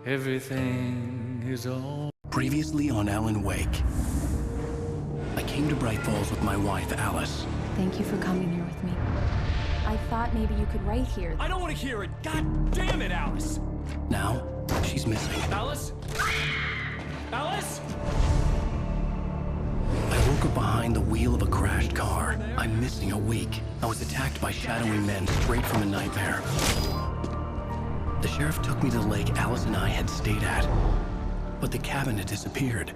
Everything is all... Previously on Alan Wake. I came to Bright Falls with my wife, Alice. Thank you for coming here with me. I thought maybe you could write here. I don't want to hear it! God damn it, Alice! Now, she's missing. Alice? Alice? I woke up behind the wheel of a crashed car. I'm missing a week. I was attacked by shadowy men straight from a nightmare. The sheriff took me to the lake Alice and I had stayed at, but the cabin had disappeared.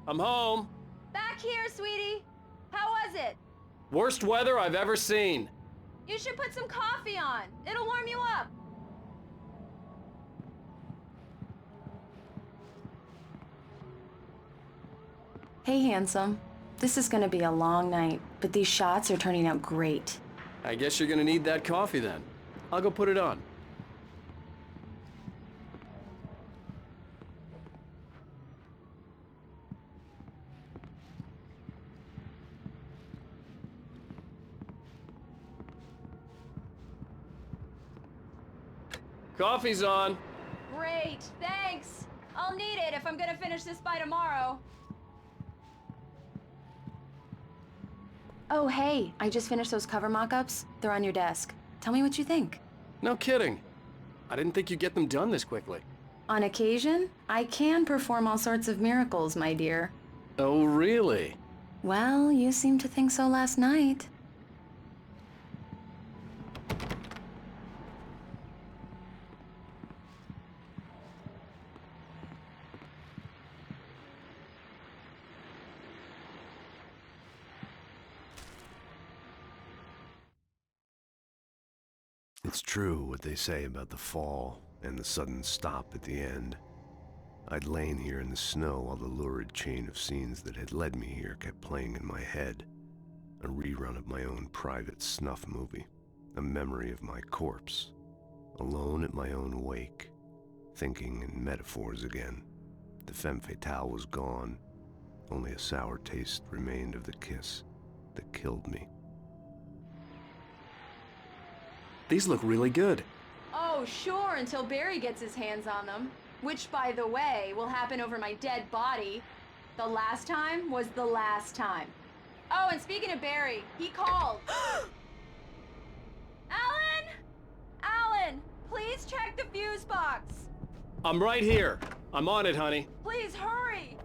I'm home. Back here, sweetie. How was it? Worst weather I've ever seen. You should put some coffee on. It'll warm you up. Hey, handsome. This is gonna be a long night, but these shots are turning out great. I guess you're gonna need that coffee then. I'll go put it on. Coffee's on. Great, thanks. I'll need it if I'm gonna finish this by tomorrow. Oh, hey, I just finished those cover mock-ups. They're on your desk. Tell me what you think. No kidding. I didn't think you'd get them done this quickly. On occasion, I can perform all sorts of miracles, my dear. Oh, really? Well, you seemed to think so last night. It's true what they say about the fall and the sudden stop at the end. I'd lain here in the snow while the lurid chain of scenes that had led me here kept playing in my head. A rerun of my own private snuff movie. A memory of my corpse. Alone at my own wake. Thinking in metaphors again. The femme fatale was gone. Only a sour taste remained of the kiss that killed me. These look really good. Oh, sure, until Barry gets his hands on them. Which, by the way, will happen over my dead body. The last time was the last time. Oh, and speaking of Barry, he called. Alan! Alan, please check the fuse box. I'm right here. I'm on it, honey. Please hurry.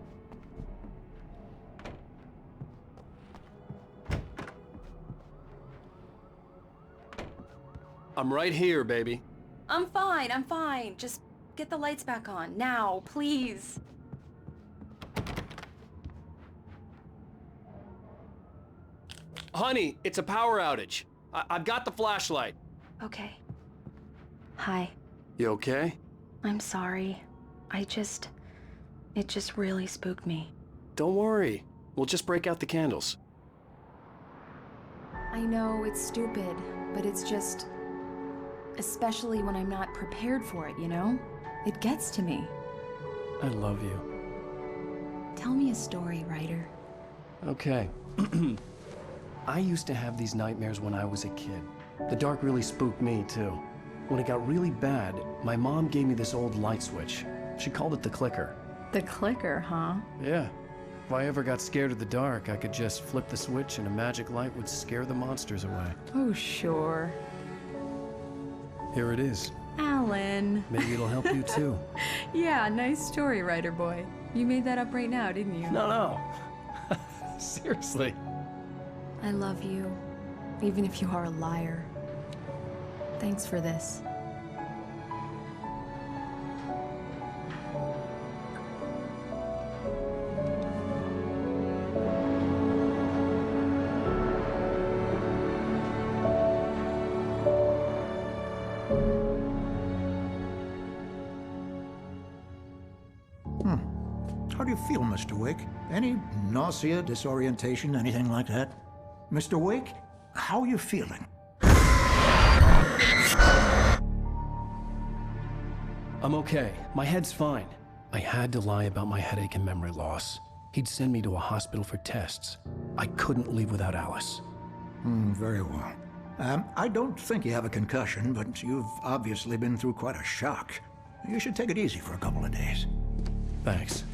I'm right here, baby. I'm fine, I'm fine. Just get the lights back on, now, please. Honey, it's a power outage. I've got the flashlight. Okay. Hi. You okay? I'm sorry. It just really spooked me. Don't worry. We'll just break out the candles. I know it's stupid, but it's just... Especially when I'm not prepared for it, you know? It gets to me. I love you. Tell me a story, writer. Okay. I used to have these nightmares when I was a kid. The dark really spooked me, too. When it got really bad, my mom gave me this old light switch. She called it the clicker. The clicker, huh? Yeah. If I ever got scared of the dark, I could just flip the switch and a magic light would scare the monsters away. Oh, sure. Here it is. Alan. Maybe it'll help you, too. Yeah, nice story, writer boy. You made that up right now, didn't you? No. Seriously. I love you, even if you are a liar. Thanks for this. How do you feel, Mr. Wake? Any nausea, disorientation, anything like that? Mr. Wake, how are you feeling? I'm okay. My head's fine. I had to lie about my headache and memory loss. He'd send me to a hospital for tests. I couldn't leave without Alice. Very well. I don't think you have a concussion, but you've obviously been through quite a shock. You should take it easy for a couple of days. Thanks.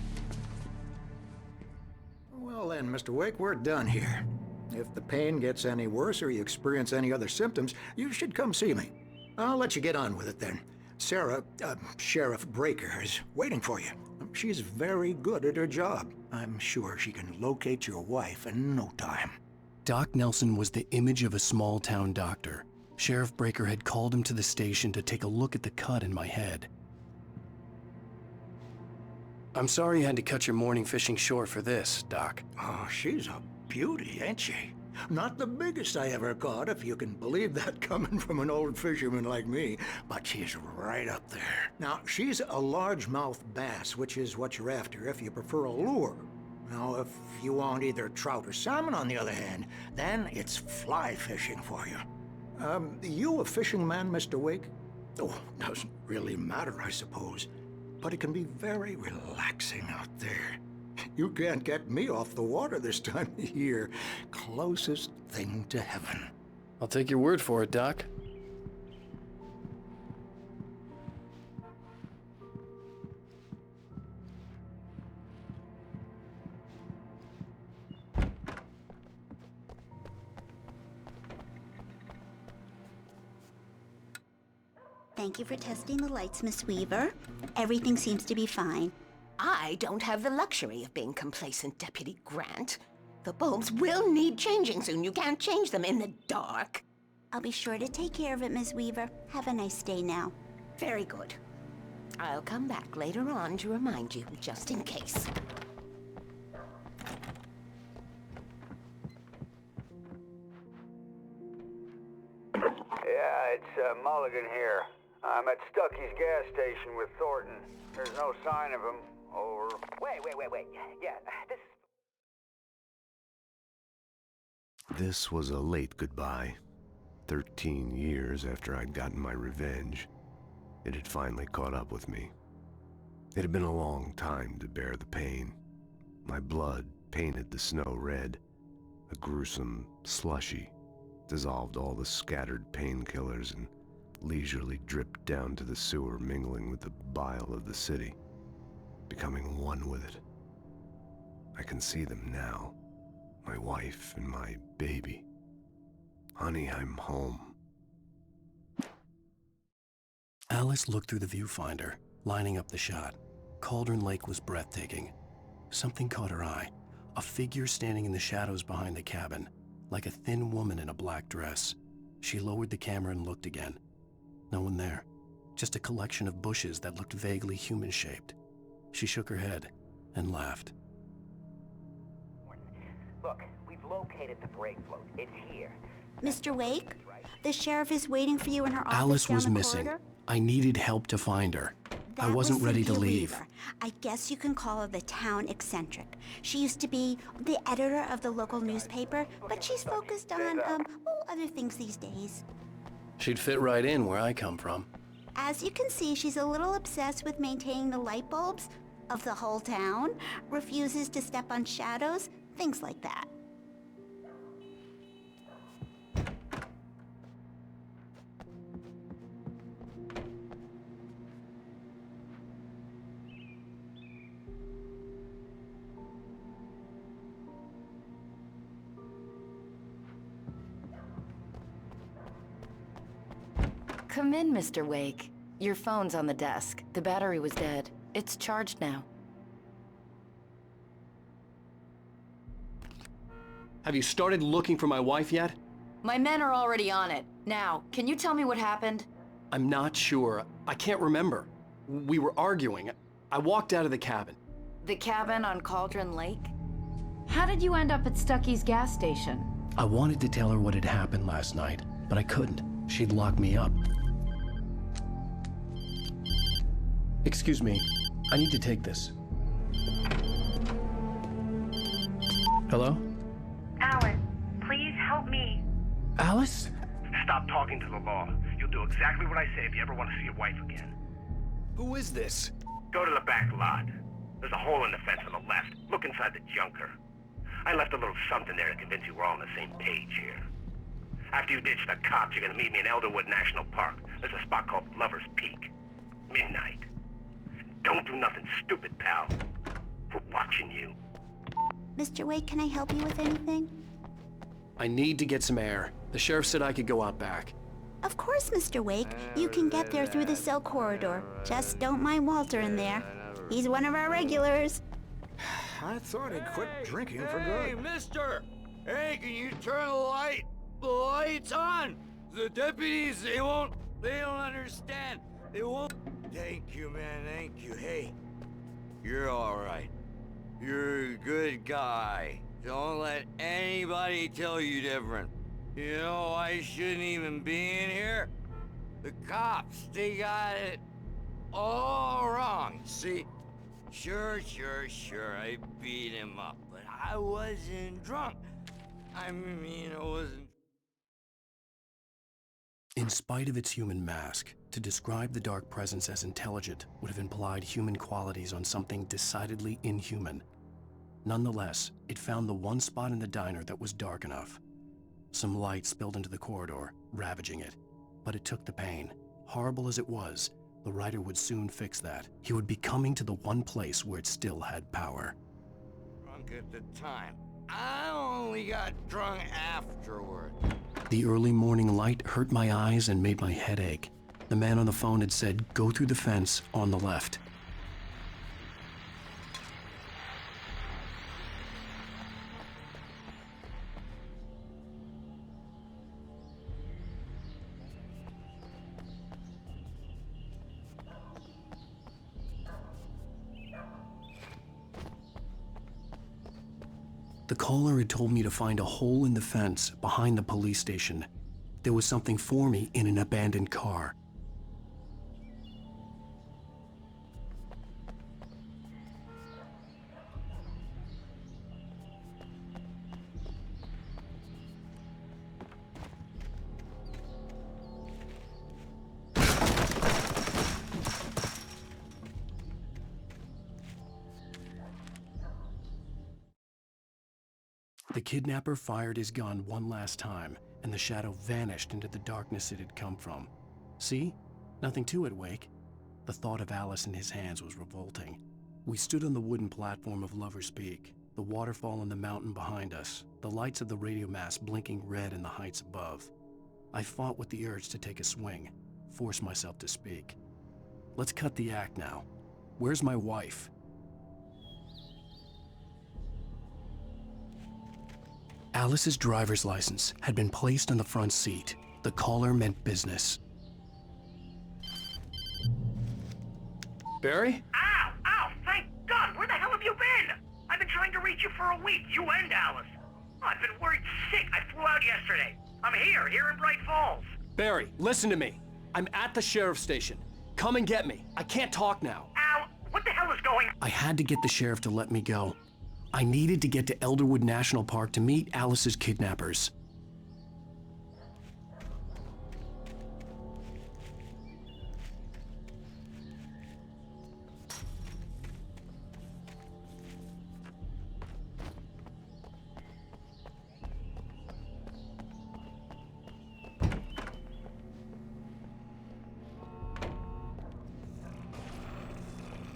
Well then, Mr. Wake, we're done here. If the pain gets any worse or you experience any other symptoms, you should come see me. I'll let you get on with it then. Sarah, Sheriff Breaker, is waiting for you. She's very good at her job. I'm sure she can locate your wife in no time. Doc Nelson was the image of a small-town doctor. Sheriff Breaker had called him to the station to take a look at the cut in my head. I'm sorry you had to cut your morning fishing short for this, Doc. Oh, she's a beauty, ain't she? Not the biggest I ever caught, if you can believe that coming from an old fisherman like me, but she's right up there. Now, she's a largemouth bass, which is what you're after if you prefer a lure. Now, if you want either trout or salmon, on the other hand, then it's fly fishing for you. You a fishing man, Mr. Wake? Oh, doesn't really matter, I suppose. But it can be very relaxing out there. You can't get me off the water this time of year. Closest thing to heaven. I'll take your word for it, Doc. Thank you for testing the lights, Miss Weaver. Everything seems to be fine. I don't have the luxury of being complacent, Deputy Grant. The bulbs will need changing soon. You can't change them in the dark. I'll be sure to take care of it, Miss Weaver. Have a nice day now. Very good. I'll come back later on to remind you, just in case. Yeah, it's Mulligan here. I'm at Stucky's gas station with Thornton. There's no sign of him. Over. Wait. Yeah, This was a late goodbye. 13 years after I'd gotten my revenge, it had finally caught up with me. It had been a long time to bear the pain. My blood painted the snow red. A gruesome slushy dissolved all the scattered painkillers and leisurely dripped down to the sewer, mingling with the bile of the city, becoming one with it. I can see them now, my wife and my baby. Honey, I'm home. Alice looked through the viewfinder, lining up the shot. Cauldron Lake was breathtaking. Something caught her eye, a figure standing in the shadows behind the cabin, like a thin woman in a black dress. She lowered the camera and looked again. No one there, just a collection of bushes that looked vaguely human-shaped. She shook her head and laughed. Look, we've located the brake float. It's here. Mr. Wake, the sheriff is waiting for you in her office Alice down was the missing. corridor. I needed help to find her. I That wasn't was ready to Cynthia leave. Weaver. I guess you can call her the town eccentric. She used to be the editor of the local newspaper, but she's focused on, other things these days. She'd fit right in where I come from. As you can see, she's a little obsessed with maintaining the light bulbs of the whole town, refuses to step on shadows, things like that. Come in, Mr. Wake. Your phone's on the desk. The battery was dead. It's charged now. Have you started looking for my wife yet? My men are already on it. Now, can you tell me what happened? I'm not sure. I can't remember. We were arguing. I walked out of the cabin. The cabin on Cauldron Lake? How did you end up at Stucky's gas station? I wanted to tell her what had happened last night, but I couldn't. She'd lock me up. Excuse me, I need to take this. Hello? Alice, please help me. Alice? Stop talking to the law. You'll do exactly what I say if you ever want to see your wife again. Who is this? Go to the back lot. There's a hole in the fence on the left. Look inside the junker. I left a little something there to convince you we're all on the same page here. After you ditch the cops, you're gonna meet me in Elderwood National Park. There's a spot called Lover's Peak. Midnight. Don't do nothing stupid, pal. We're watching you. Mr. Wake, can I help you with anything? I need to get some air. The sheriff said I could go out back. Of course, Mr. Wake. You can get there through the cell corridor. Just don't mind Walter in there. He's one of our regulars. I thought he'd quit drinking for good. Hey, mister! Hey, can you turn the lights on? The deputies, they don't understand. They won't. Thank you, man, thank you. Hey, you're all right. You're a good guy. Don't let anybody tell you different. You know, I shouldn't even be in here. The cops, they got it all wrong. See? Sure, I beat him up, but I wasn't drunk. I mean, I wasn't... In spite of its human mask, to describe the Dark Presence as intelligent would have implied human qualities on something decidedly inhuman. Nonetheless, it found the one spot in the diner that was dark enough. Some light spilled into the corridor, ravaging it. But it took the pain. Horrible as it was, the writer would soon fix that. He would be coming to the one place where it still had power. Drunk at the time. I only got drunk afterward. The early morning light hurt my eyes and made my head ache. The man on the phone had said, "Go through the fence on the left." The caller had told me to find a hole in the fence behind the police station. There was something for me in an abandoned car. The kidnapper fired his gun one last time, and the shadow vanished into the darkness it had come from. See? Nothing to it, Wake. The thought of Alice in his hands was revolting. We stood on the wooden platform of Lover's Peak, the waterfall and the mountain behind us, the lights of the radio mast blinking red in the heights above. I fought with the urge to take a swing, force myself to speak. Let's cut the act now. Where's my wife? Alice's driver's license had been placed on the front seat. The caller meant business. Barry? Ow! Ow! Thank God! Where the hell have you been? I've been trying to reach you for a week, you and Alice. I've been worried sick. I flew out yesterday. I'm here in Bright Falls. Barry, listen to me. I'm at the sheriff's station. Come and get me. I can't talk now. Al, what the hell is going on? I had to get the sheriff to let me go. I needed to get to Elderwood National Park to meet Alice's kidnappers.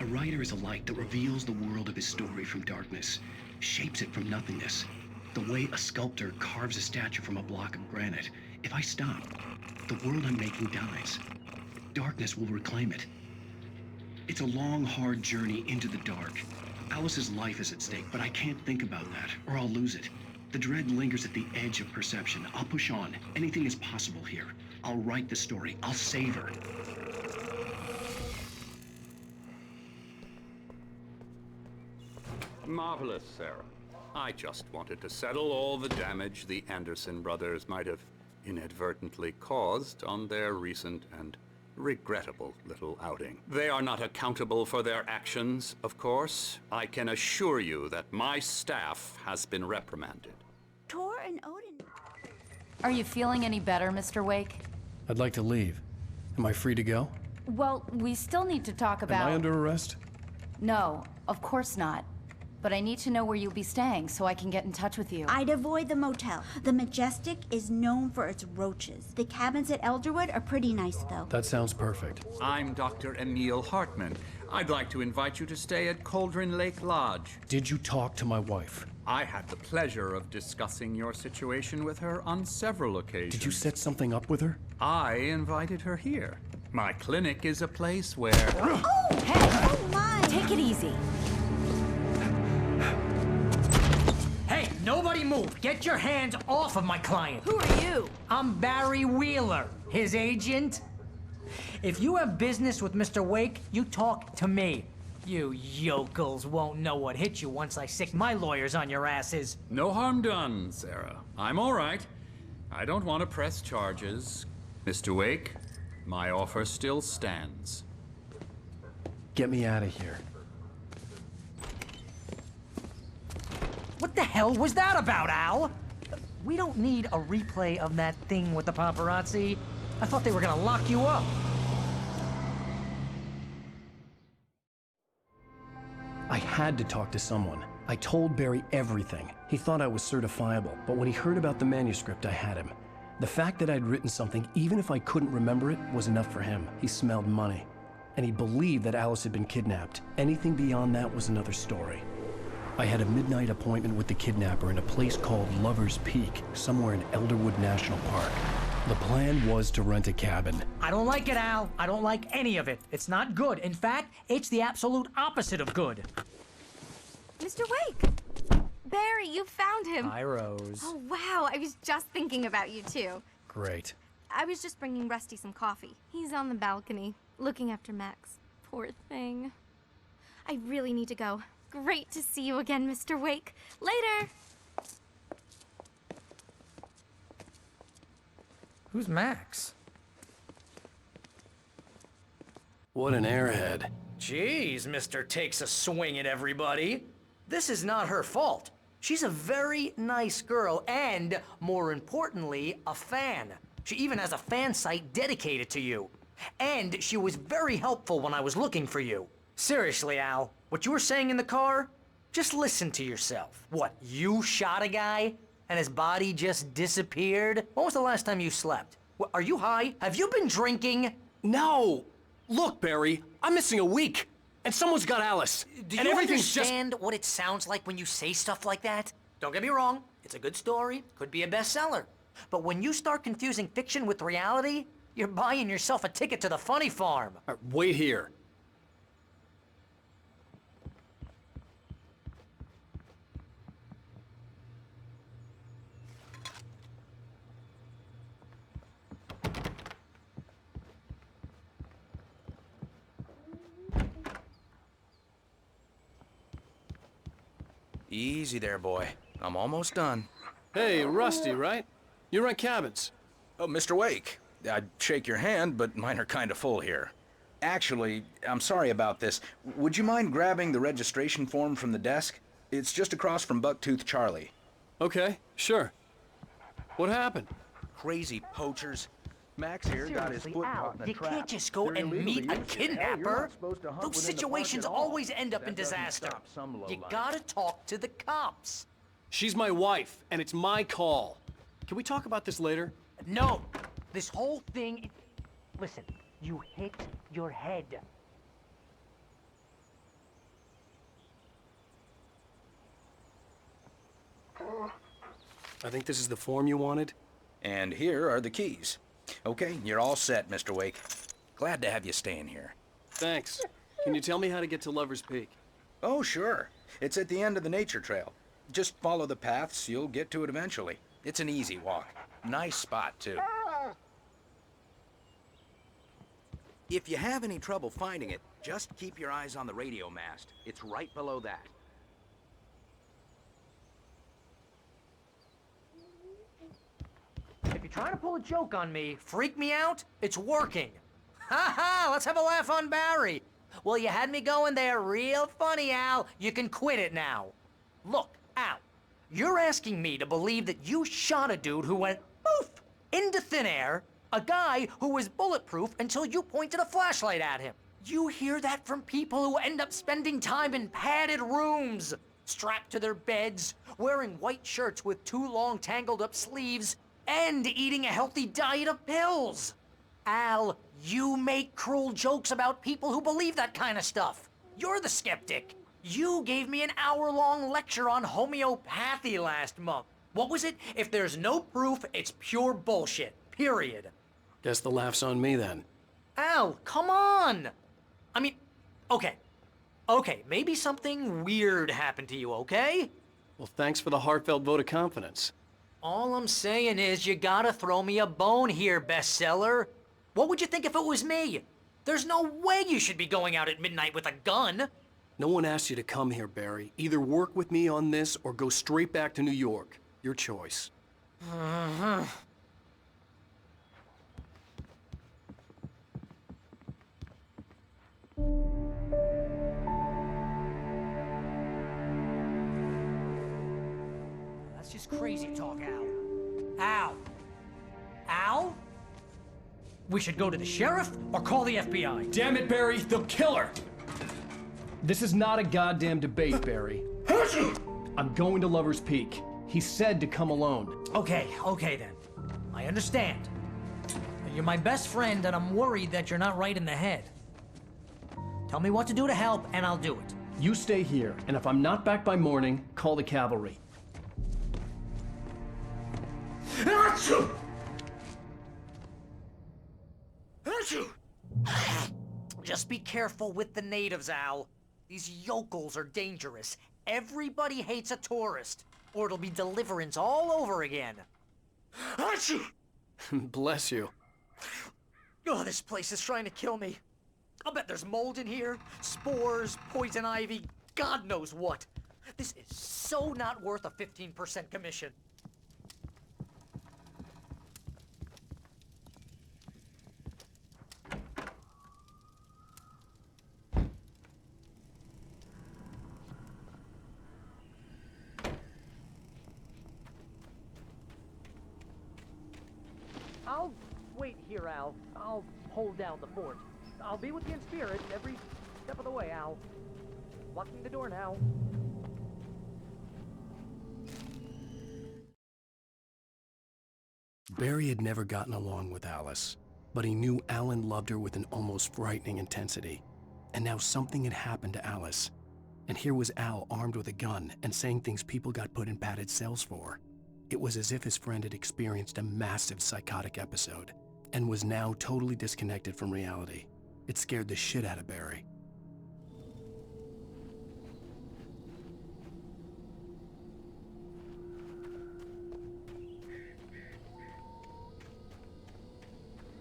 A writer is a light that reveals the world of his story from darkness, shapes it from nothingness. The way a sculptor carves a statue from a block of granite. If I stop, the world I'm making dies. Darkness will reclaim it. It's a long, hard journey into the dark. Alice's life is at stake, but I can't think about that, or I'll lose it. The dread lingers at the edge of perception. I'll push on. Anything is possible here. I'll write the story. I'll save her. Marvelous, Sarah. I just wanted to settle all the damage the Anderson brothers might have inadvertently caused on their recent and regrettable little outing. They are not accountable for their actions, of course. I can assure you that my staff has been reprimanded. Tor and Odin. Are you feeling any better, Mr. Wake? I'd like to leave. Am I free to go? Well, we still need to talk about... Am I under arrest? No, of course not. But I need to know where you'll be staying so I can get in touch with you. I'd avoid the motel. The Majestic is known for its roaches. The cabins at Elderwood are pretty nice, though. That sounds perfect. I'm Dr. Emil Hartman. I'd like to invite you to stay at Cauldron Lake Lodge. Did you talk to my wife? I had the pleasure of discussing your situation with her on several occasions. Did you set something up with her? I invited her here. My clinic is a place where... Oh! Hey! Oh, my! Take it easy. Hey, nobody move! Get your hands off of my client! Who are you? I'm Barry Wheeler, his agent. If you have business with Mr. Wake, you talk to me. You yokels won't know what hit you once I sick my lawyers on your asses. No harm done, Sarah. I'm all right. I don't want to press charges. Mr. Wake, my offer still stands. Get me out of here. What the hell was that about, Al? We don't need a replay of that thing with the paparazzi. I thought they were gonna lock you up. I had to talk to someone. I told Barry everything. He thought I was certifiable, but when he heard about the manuscript, I had him. The fact that I'd written something, even if I couldn't remember it, was enough for him. He smelled money. And he believed that Alice had been kidnapped. Anything beyond that was another story. I had a midnight appointment with the kidnapper in a place called Lover's Peak, somewhere in Elderwood National Park. The plan was to rent a cabin. I don't like it, Al. I don't like any of it. It's not good. In fact, it's the absolute opposite of good. Mr. Wake! Barry, you found him! Hi, Rose. Oh, wow. I was just thinking about you, too. Great. I was just bringing Rusty some coffee. He's on the balcony, looking after Max. Poor thing. I really need to go. Great to see you again, Mr. Wake. Later! Who's Max? What an airhead. Jeez, Mr. Takes a swing at everybody. This is not her fault. She's a very nice girl and, more importantly, a fan. She even has a fan site dedicated to you. And she was very helpful when I was looking for you. Seriously, Al, what you were saying in the car? Just listen to yourself. What, you shot a guy and his body just disappeared? When was the last time you slept? What, are you high? Have you been drinking? No! Look, Barry, I'm missing a week. And someone's got Alice. Do and you everything's understand what it sounds like when you say stuff like that? Don't get me wrong, it's a good story, could be a bestseller. But when you start confusing fiction with reality, you're buying yourself a ticket to the funny farm. Wait here. Easy there, boy. I'm almost done. Hey, Rusty, right? You rent cabins. Oh, Mr. Wake. I'd shake your hand, but mine are kind of full here. Actually, I'm sorry about this. Would you mind grabbing the registration form from the desk? It's just across from Bucktooth Charlie. Okay, sure. What happened? Crazy poachers. Max here got his foot caught in a You trap. can't just go and meet a kidnapper. Those situations always end up in disaster. You gotta talk to the cops. She's my wife, and it's my call. Can we talk about this later? No, this whole thing... Listen, you hit your head. I think this is the form you wanted. And here are the keys. Okay, you're all set, Mr. Wake. Glad to have you staying here. Thanks. Can you tell me how to get to Lover's Peak? Oh, sure. It's at the end of the nature trail. Just follow the paths, you'll get to it eventually. It's an easy walk. Nice spot, too. If you have any trouble finding it, just keep your eyes on the radio mast. It's right below that. If you're trying to pull a joke on me, freak me out, it's working. Ha ha! Let's have a laugh on Barry. Well, you had me going there real funny, Al. You can quit it now. Look, Al, you're asking me to believe that you shot a dude who went poof into thin air, a guy who was bulletproof until you pointed a flashlight at him. You hear that from people who end up spending time in padded rooms, strapped to their beds, wearing white shirts with too long tangled up sleeves, and eating a healthy diet of pills. Al, you make cruel jokes about people who believe that kind of stuff. You're the skeptic. You gave me an hour-long lecture on homeopathy last month. What was it? If there's no proof, it's pure bullshit. Period. Guess the laugh's on me then. Al, come on! I mean, okay, maybe something weird happened to you, okay? Well, thanks for the heartfelt vote of confidence. All I'm saying is you gotta throw me a bone here, bestseller. What would you think if it was me? There's no way you should be going out at midnight with a gun. No one asked you to come here, Barry. Either work with me on this or go straight back to New York. Your choice. That's just crazy talk, Al. Al? Al? We should go to the sheriff or call the FBI. Damn it, Barry, they'll kill her! This is not a goddamn debate, Barry. I'm going to Lover's Peak. He said to come alone. Okay then. I understand. You're my best friend and I'm worried that you're not right in the head. Tell me what to do to help and I'll do it. You stay here, and if I'm not back by morning, call the cavalry. Just be careful with the natives, Al. These yokels are dangerous. Everybody hates a tourist, or it'll be Deliverance all over again. Bless you. Oh, this place is trying to kill me. I'll bet there's mold in here, spores, poison ivy, God knows what. This is so not worth a 15% commission. I'll wait here, Al. I'll hold down the fort. I'll be with you in spirit every step of the way, Al. Locking the door now. Barry had never gotten along with Alice, but he knew Alan loved her with an almost frightening intensity. And now something had happened to Alice. And here was Al armed with a gun and saying things people got put in padded cells for. It was as if his friend had experienced a massive psychotic episode and was now totally disconnected from reality. It scared the shit out of Barry.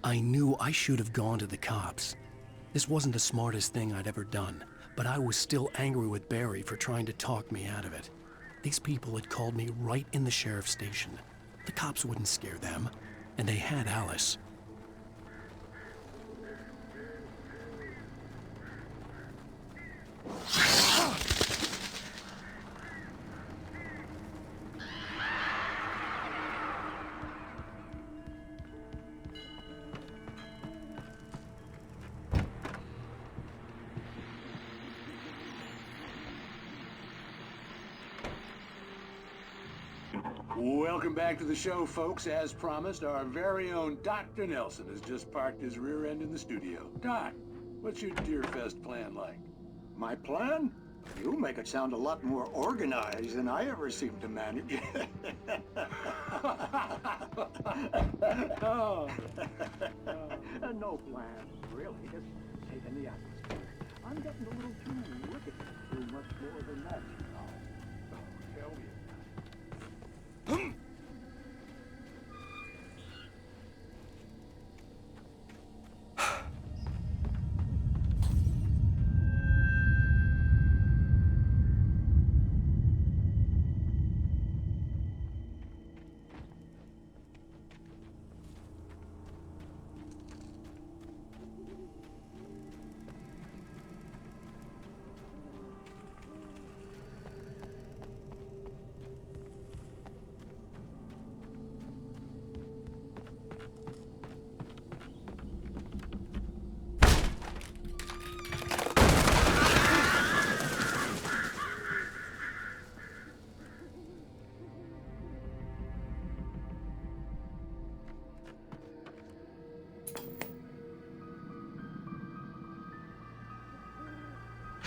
I knew I should have gone to the cops. This wasn't the smartest thing I'd ever done, but I was still angry with Barry for trying to talk me out of it. These people had called me right in the sheriff's station. The cops wouldn't scare them, and they had Alice. Welcome back to the show, folks. As promised, our very own Dr. Nelson has just parked his rear end in the studio. Doc, what's your Deerfest plan like? My plan? You make it sound a lot more organized than I ever seem to manage. No plan, really. Just taking the atmosphere. I'm getting a little too wicked to do much more than that, you know. Oh, hell yeah.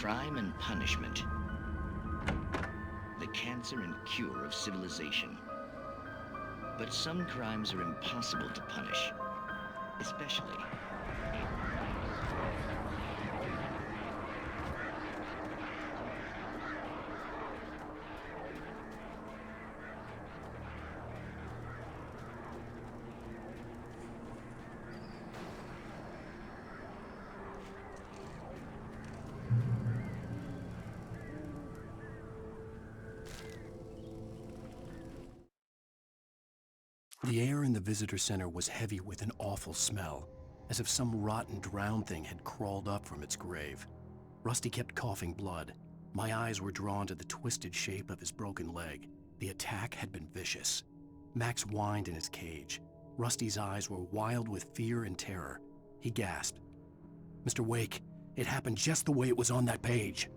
crime and punishment. The cancer and cure of civilization. But some crimes are impossible to punish, especially... The air in the visitor center was heavy with an awful smell, as if some rotten drowned thing had crawled up from its grave. Rusty kept coughing blood. My eyes were drawn to the twisted shape of his broken leg. The attack had been vicious. Max whined in his cage. Rusty's eyes were wild with fear and terror. He gasped. "Mr. Wake, it happened just the way it was on that page."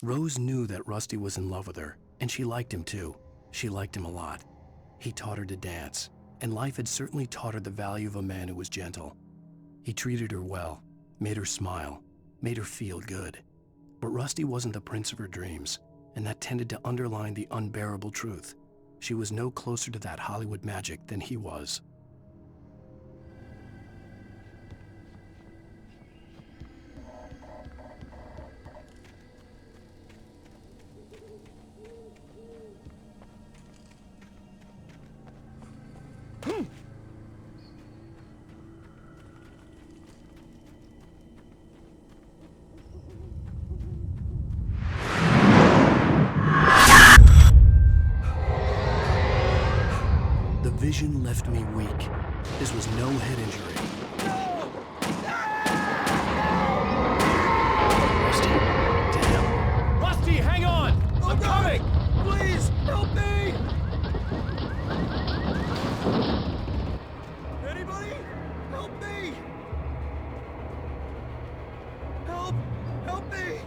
Rose knew that Rusty was in love with her, and she liked him too. She liked him a lot. He taught her to dance, and life had certainly taught her the value of a man who was gentle. He treated her well, made her smile, made her feel good. But Rusty wasn't the prince of her dreams, and that tended to underline the unbearable truth. She was no closer to that Hollywood magic than he was. The vision left me weak. This was no head injury. Rusty, damn. Rusty, hang on! I'm coming! Please, help me! Anybody? Help me! Help me!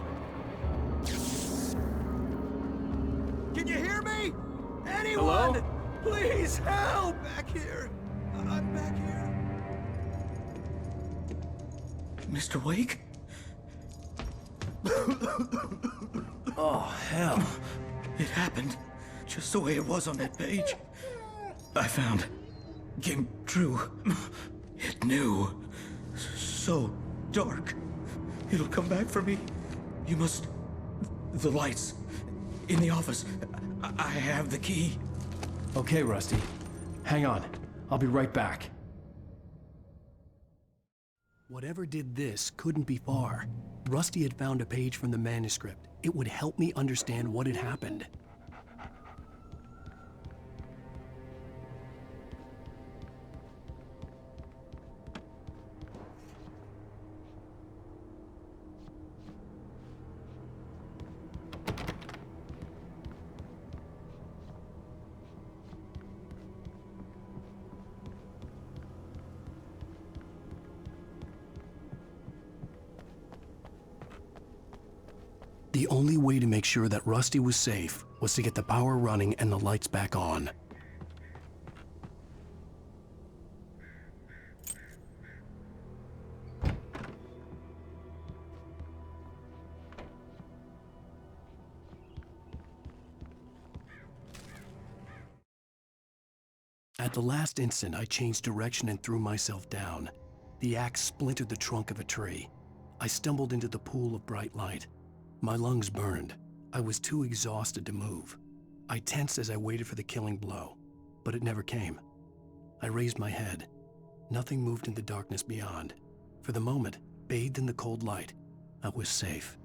Can you hear me? Anyone? Hello? Please help! Back here! I'm back here. Mr. Wake? Oh, hell. It happened just the way it was on that page. I found. Came true. It knew. So dark. It'll come back for me. You must... The lights. In the office. I have the key. Okay, Rusty. Hang on. I'll be right back. Whatever did this couldn't be far. Rusty had found a page from the manuscript. It would help me understand what had happened. The only way to make sure that Rusty was safe was to get the power running and the lights back on. At the last instant, I changed direction and threw myself down. The axe splintered the trunk of a tree. I stumbled into the pool of bright light. My lungs burned. I was too exhausted to move. I tensed as I waited for the killing blow, but it never came. I raised my head. Nothing moved in the darkness beyond. For the moment, bathed in the cold light, I was safe.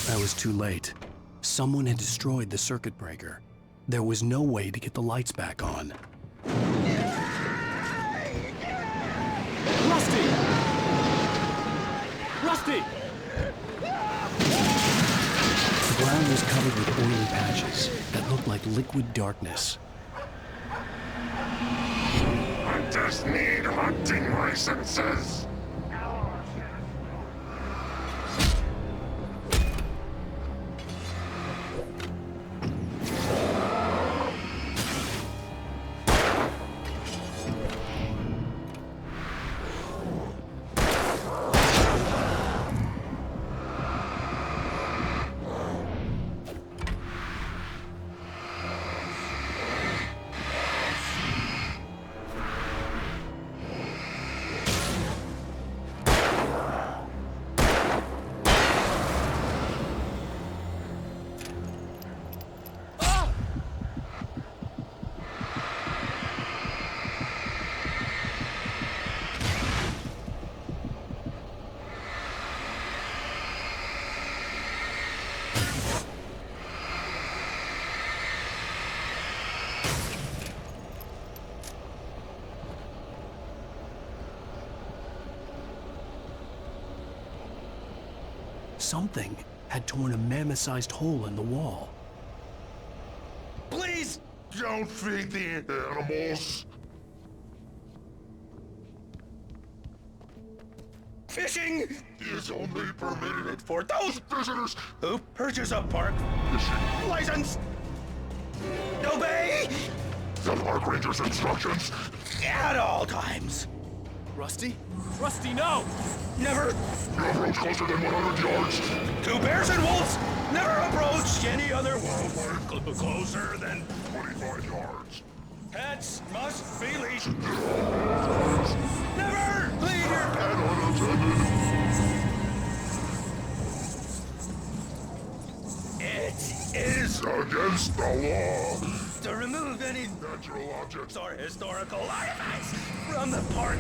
I was too late. Someone had destroyed the circuit breaker. There was no way to get the lights back on. Rusty! Rusty! The ground was covered with oily patches that looked like liquid darkness. Hunters need hunting licenses. Something had torn a mammoth-sized hole in the wall. Please don't feed the animals. Fishing is only permitted for those visitors who purchase a park fishing license. Obey the park ranger's instructions at all times. Rusty? Rusty, no! Never no approach closer than 100 yards. To bears and wolves, never approach any other wildlife closer than 25 yards. Pets must be leashed. Never leave your pet unattended. It is against the law to remove any natural objects or historical artifacts from the park.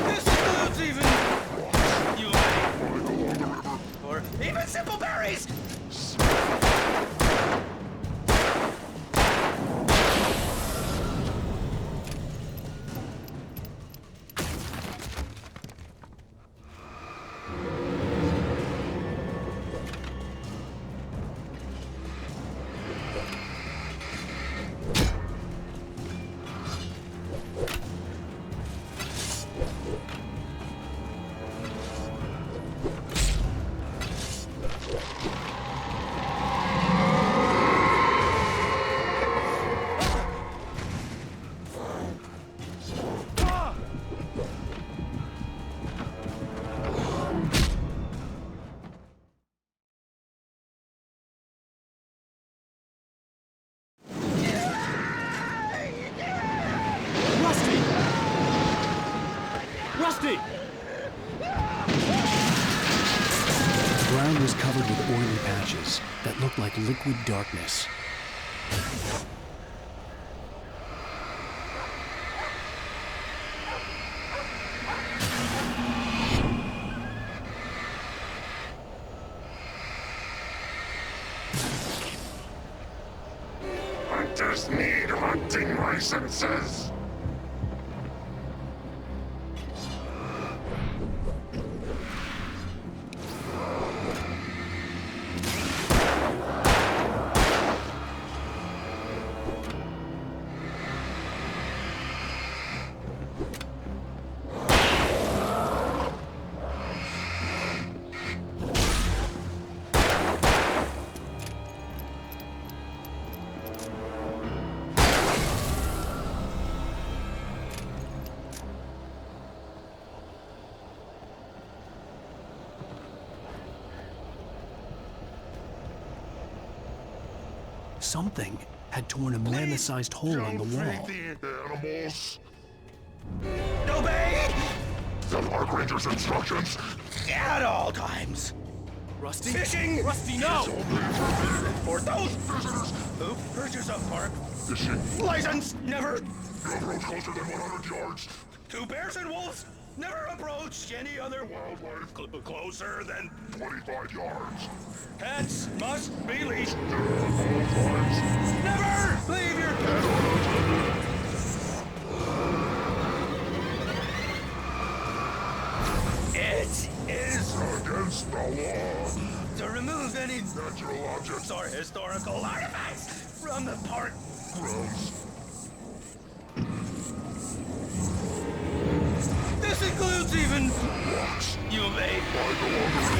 This includes even you along the river, or even simple berries. Rusty! The ground was covered with oily patches that looked like liquid darkness. Hunters need hunting licenses. Something had torn a mammoth-sized hole in the wall. Feed the animals. Obey the park ranger's instructions at all times. Rusty? Fishing! Rusty, no! For those visitors who purchase a park fishing license, never no approach closer than 100 yards. to bears and wolves, Never approached any other wildlife closer than 25 yards. Cats must be leashed. Times. Never leave your cat. It is against the law to remove any natural objects or historical artifacts from the park. Gross. This includes even rocks you may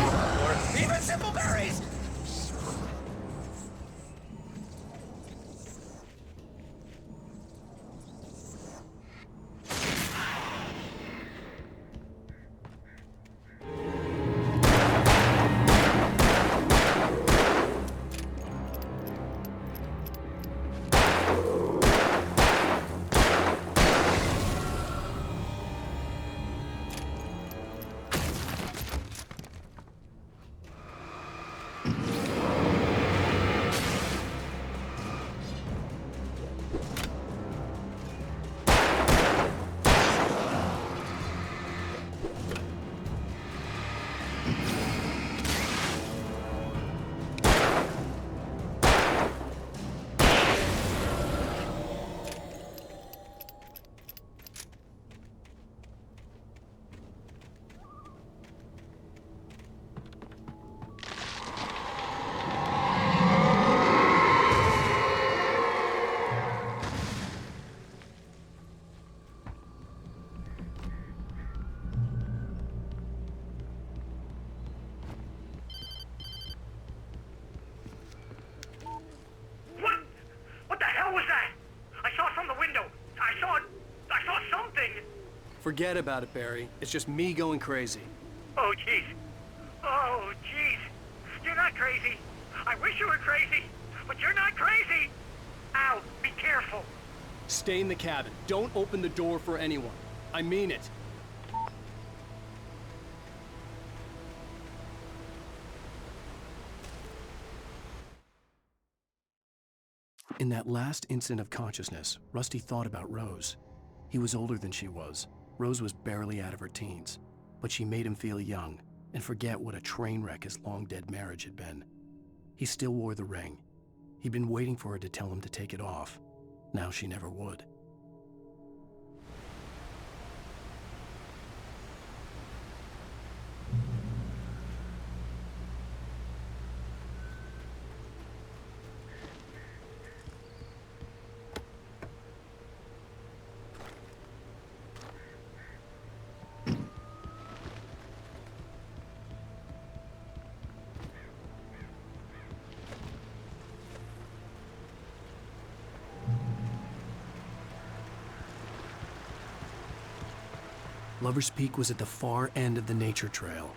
or even simple berries. Forget about it, Barry. It's just me going crazy. Oh, jeez. Oh, jeez. You're not crazy. I wish you were crazy, but you're not crazy. Ow, be careful. Stay in the cabin. Don't open the door for anyone. I mean it. In that last instant of consciousness, Rusty thought about Rose. He was older than she was. Rose was barely out of her teens, but she made him feel young and forget what a train wreck his long-dead marriage had been. He still wore the ring. He'd been waiting for her to tell him to take it off. Now she never would. Lover's Peak was at the far end of the nature trail.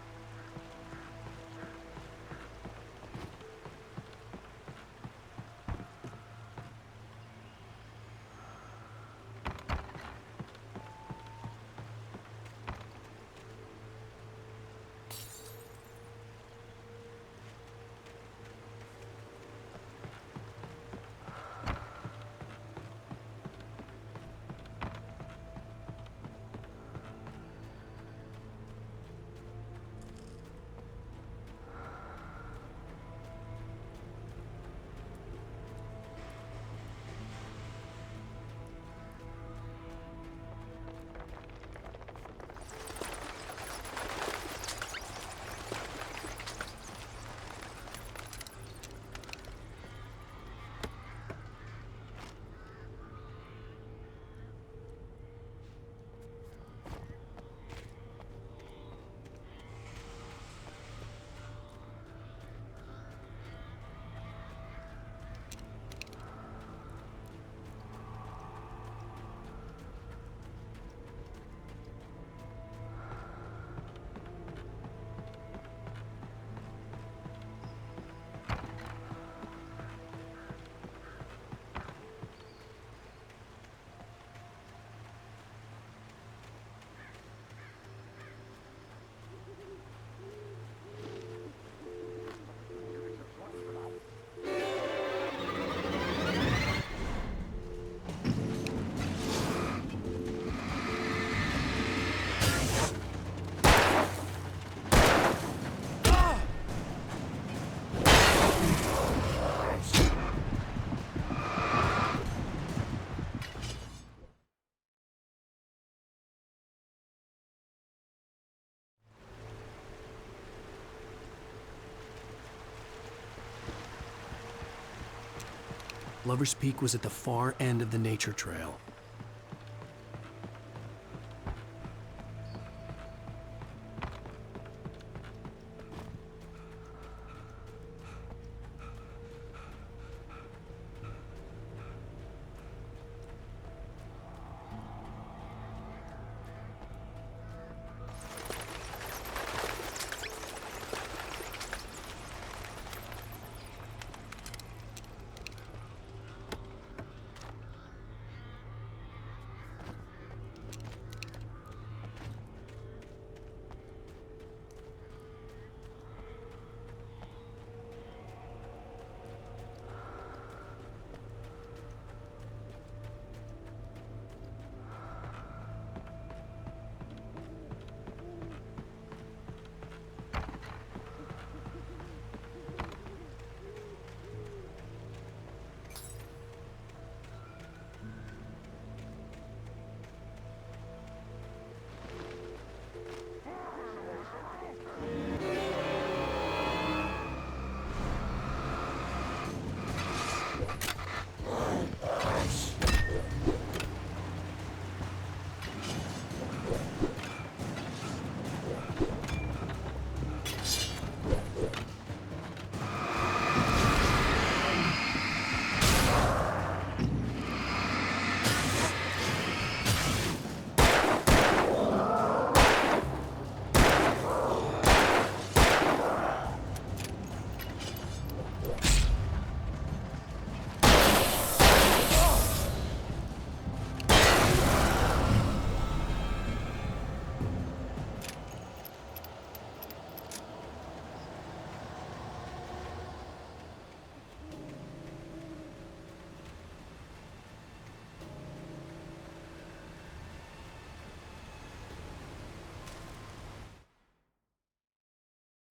Lover's Peak was at the far end of the nature trail.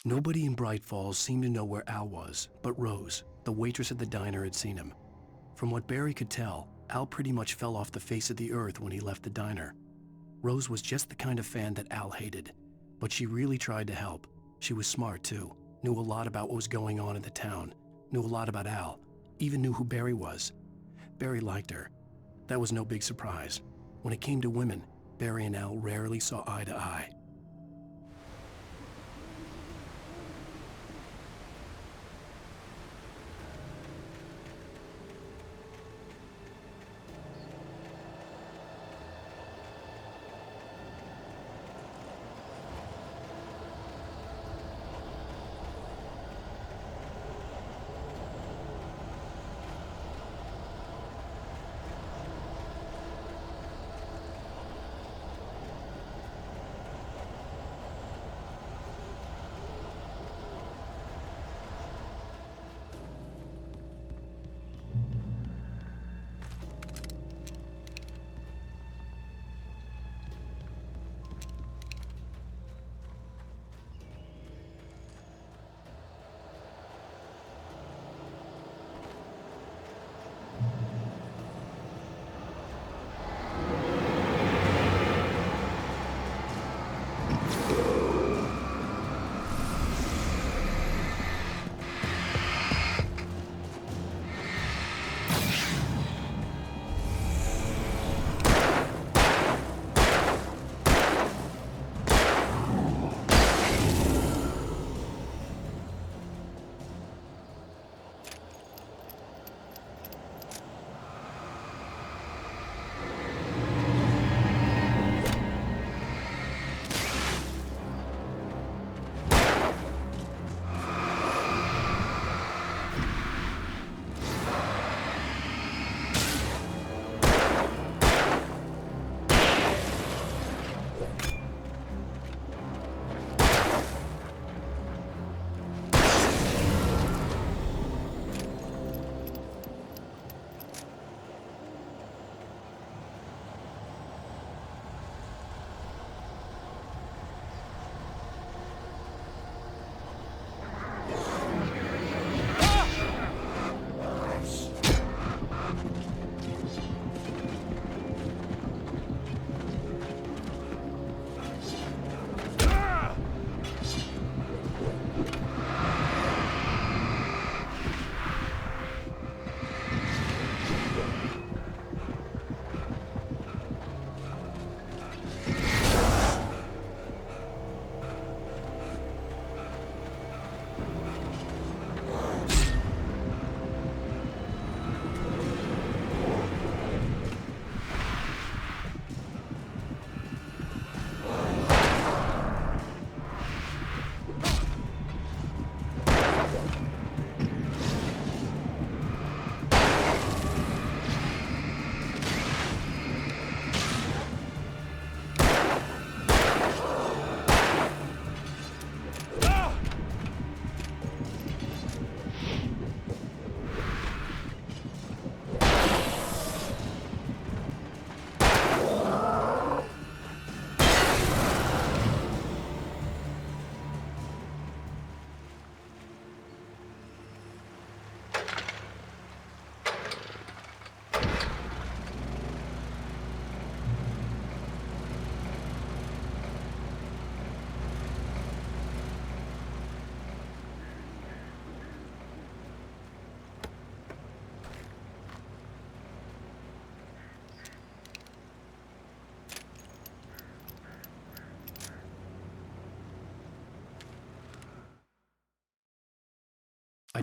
Nobody in Bright Falls seemed to know where Al was, but Rose, the waitress at the diner, had seen him. From what Barry could tell, Al pretty much fell off the face of the earth when he left the diner. Rose was just the kind of fan that Al hated, but she really tried to help. She was smart too, knew a lot about what was going on in the town, knew a lot about Al, even knew who Barry was. Barry liked her. That was no big surprise. When it came to women, Barry and Al rarely saw eye to eye.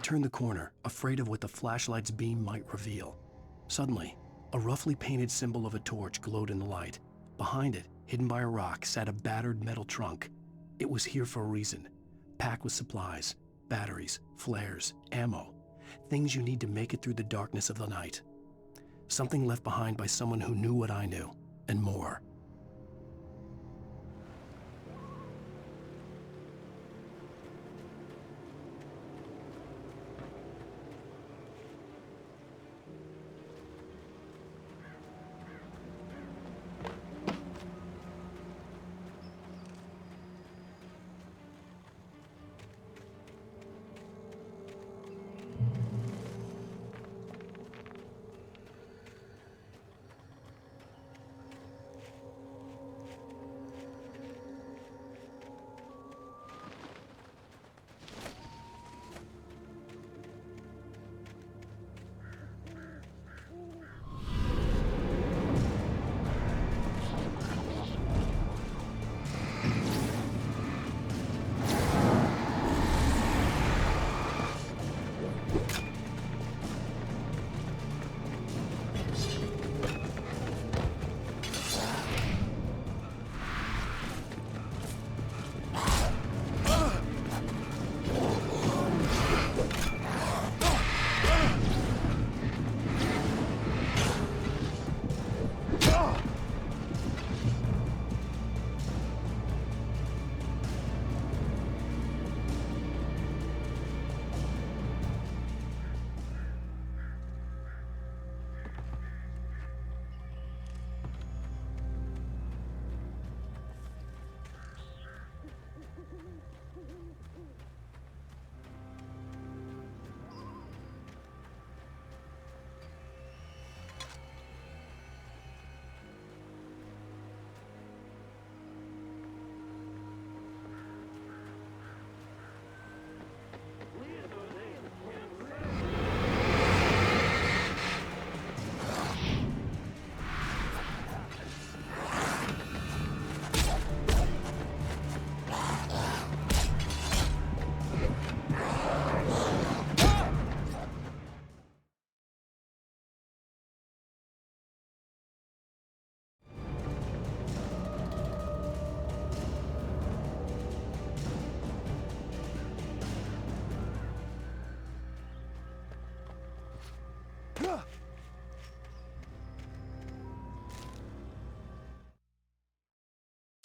turned the corner, afraid of what the flashlight's beam might reveal. Suddenly, a roughly painted symbol of a torch glowed in the light. Behind it, hidden by a rock, sat a battered metal trunk. It was here for a reason, packed with supplies, batteries, flares, ammo, things you need to make it through the darkness of the night. Something left behind by someone who knew what I knew, and more.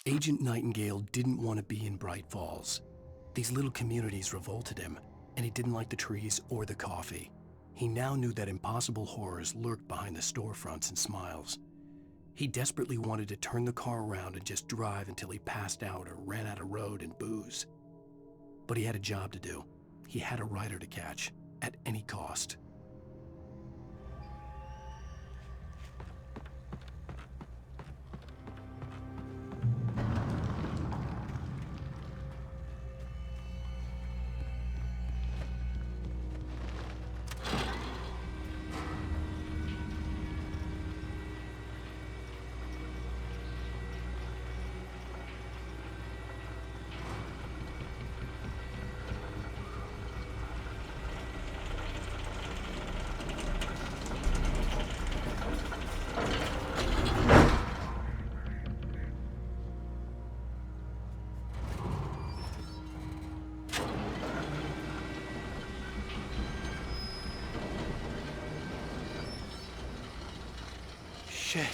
Agent Nightingale didn't want to be in Bright Falls. These little communities revolted him, and he didn't like the trees or the coffee. He now knew that impossible horrors lurked behind the storefronts and smiles. He desperately wanted to turn the car around and just drive until he passed out or ran out of road and booze. But he had a job to do. He had a rider to catch, at any cost. Shit.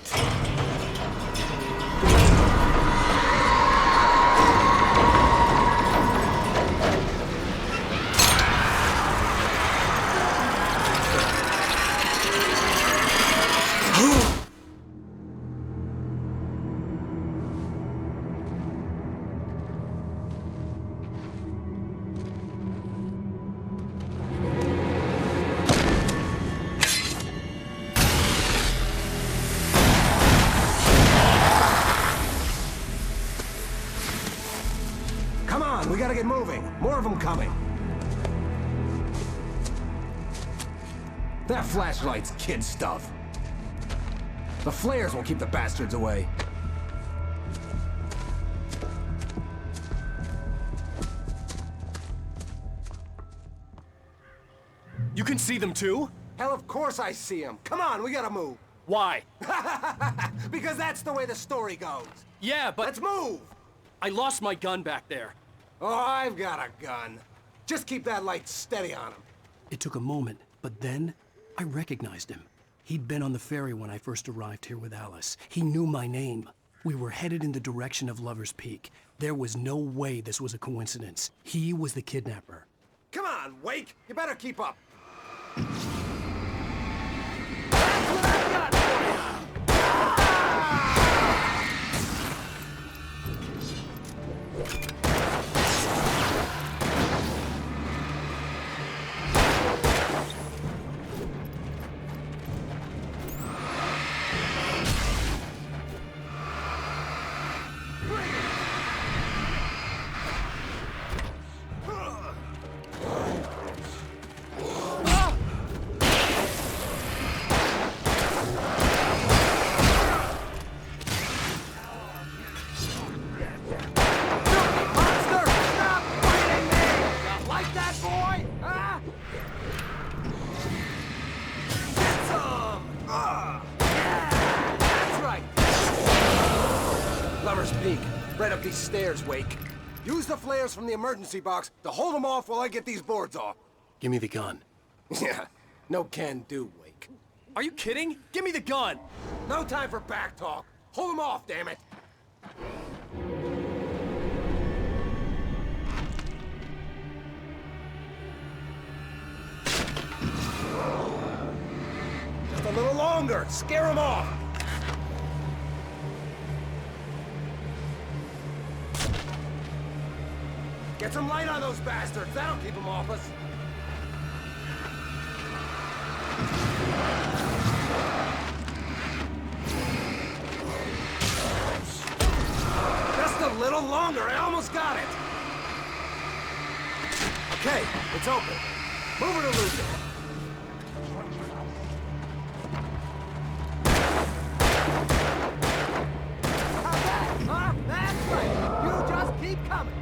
We gotta get moving. More of them coming. That flashlight's kid stuff. The flares will keep the bastards away. You can see them too? Hell, of course I see them. Come on, we gotta move. Why? Because that's the way the story goes. Yeah, but... Let's move! I lost my gun back there. Oh, I've got a gun. Just keep that light steady on him. It took a moment, but then I recognized him. He'd been on the ferry when I first arrived here with Alice. He knew my name. We were headed in the direction of Lover's Peak. There was no way this was a coincidence. He was the kidnapper. Come on, Wake! You better keep up. Right up these stairs, Wake. Use the flares from the emergency box to hold them off while I get these boards off. Give me the gun. Yeah, no can do, Wake. Are you kidding? Give me the gun! No time for back talk. Hold them off, damn it. Just a little longer. Scare them off. Get some light on those bastards. That'll keep them off us. Just a little longer. I almost got it. Okay, it's open. Move it or lose it. How's that? Huh? That's right. You just keep coming.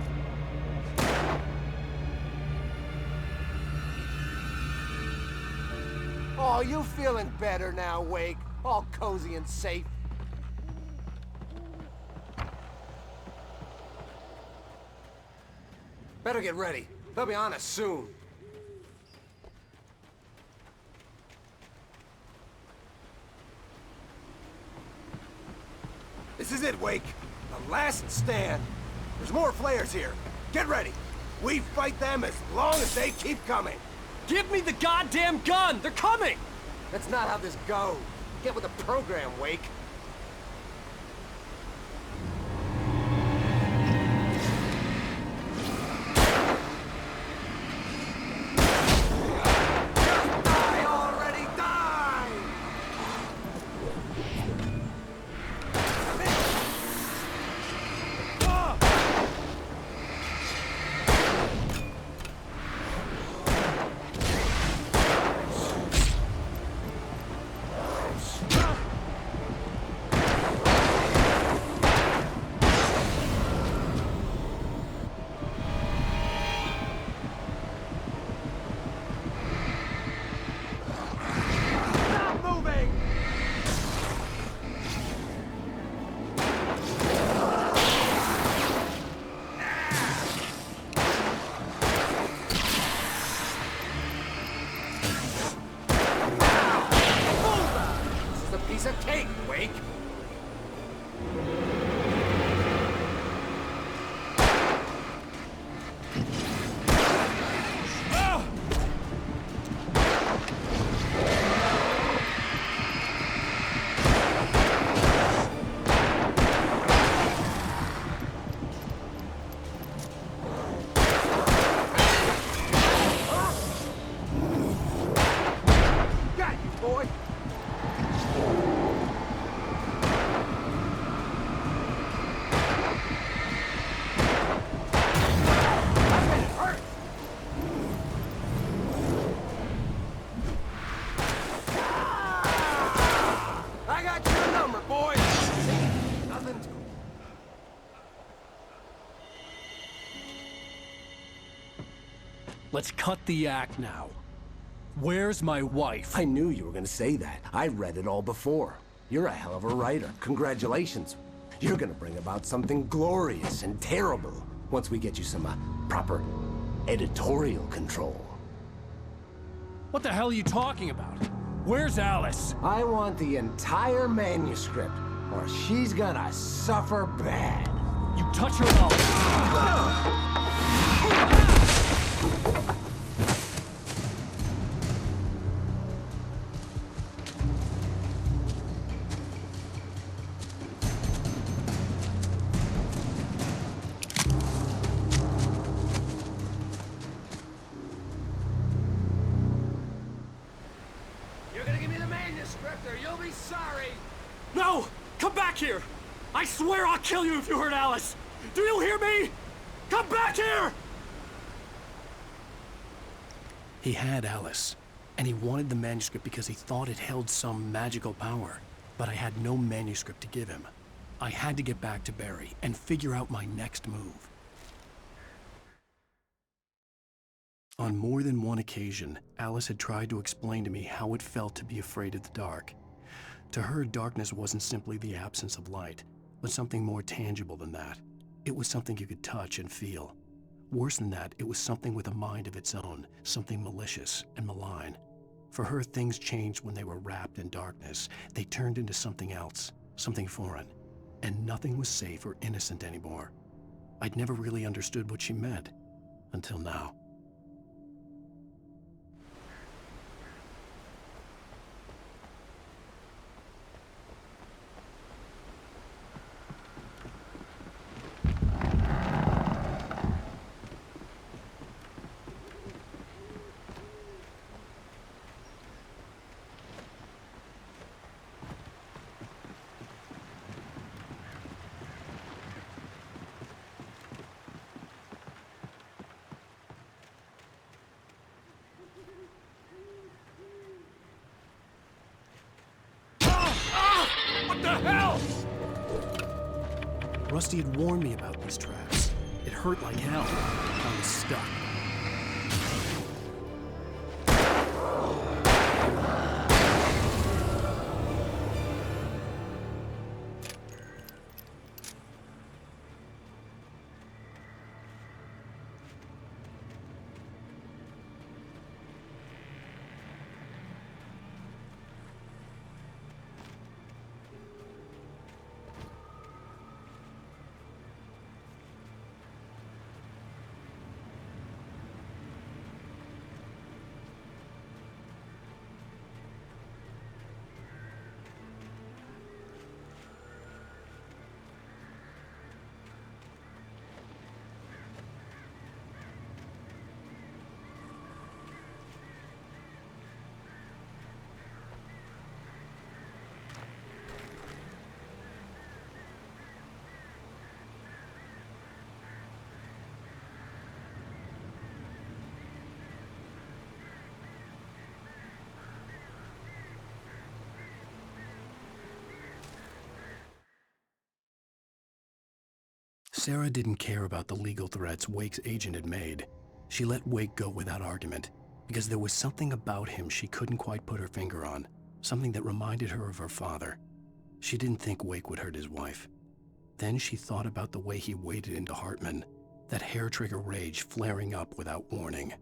Oh, you feeling better now, Wake? All cozy and safe. Better get ready. They'll be on us soon. This is it, Wake. The last stand. There's more flares here. Get ready. We fight them as long as they keep coming. Give me the goddamn gun! They're coming! That's not how this goes. Get with the program, Wake. Die already, die! Piece of cake, Wake. Got you, boy. Let's cut the act now. Where's my wife? I knew you were gonna say that. I read it all before. You're a hell of a writer. Congratulations. You're gonna bring about something glorious and terrible once we get you some proper editorial control. What the hell are you talking about? Where's Alice? I want the entire manuscript, or she's gonna suffer bad. You touch her mouth. You're gonna give me the manuscript or you'll be sorry! No! Come back here! I swear I'll kill you if you hurt Alice! Do you hear me? Come back here! He had Alice, and he wanted the manuscript because he thought it held some magical power. But I had no manuscript to give him. I had to get back to Barry and figure out my next move. On more than one occasion, Alice had tried to explain to me how it felt to be afraid of the dark. To her, darkness wasn't simply the absence of light, but something more tangible than that. It was something you could touch and feel. Worse than that, it was something with a mind of its own, something malicious and malign. For her, things changed when they were wrapped in darkness. They turned into something else, something foreign, and nothing was safe or innocent anymore. I'd never really understood what she meant, until now. What the hell? Rusty had warned me about these traps. It hurt like hell. I was stuck. Sarah didn't care about the legal threats Wake's agent had made. She let Wake go without argument, because there was something about him she couldn't quite put her finger on, something that reminded her of her father. She didn't think Wake would hurt his wife. Then she thought about the way he waded into Hartman, that hair-trigger rage flaring up without warning.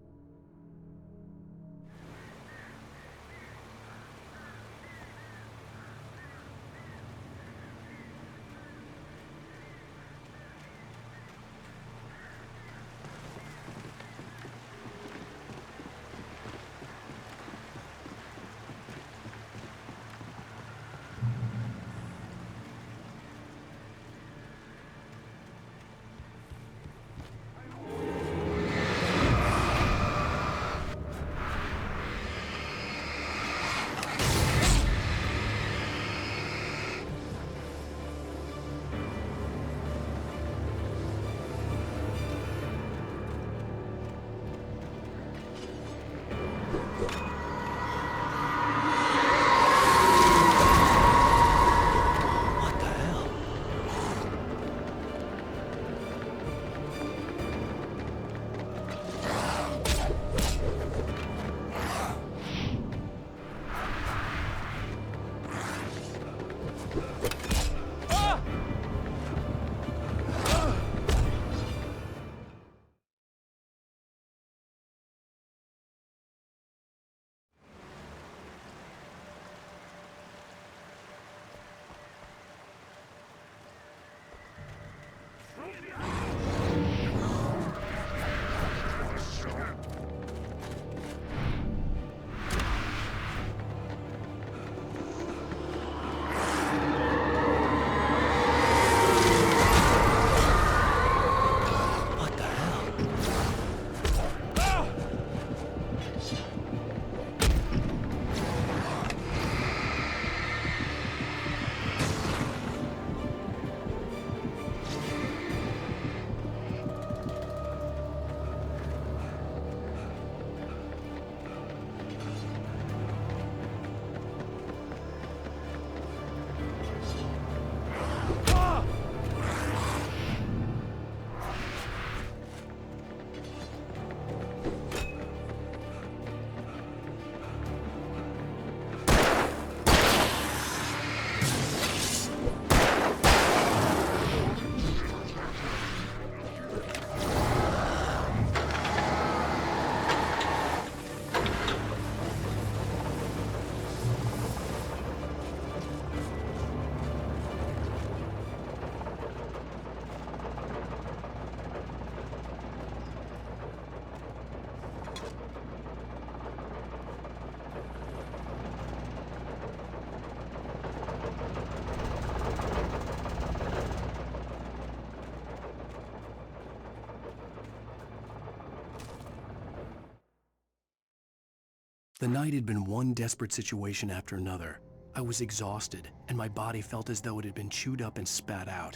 The night had been one desperate situation after another. I was exhausted, and my body felt as though it had been chewed up and spat out.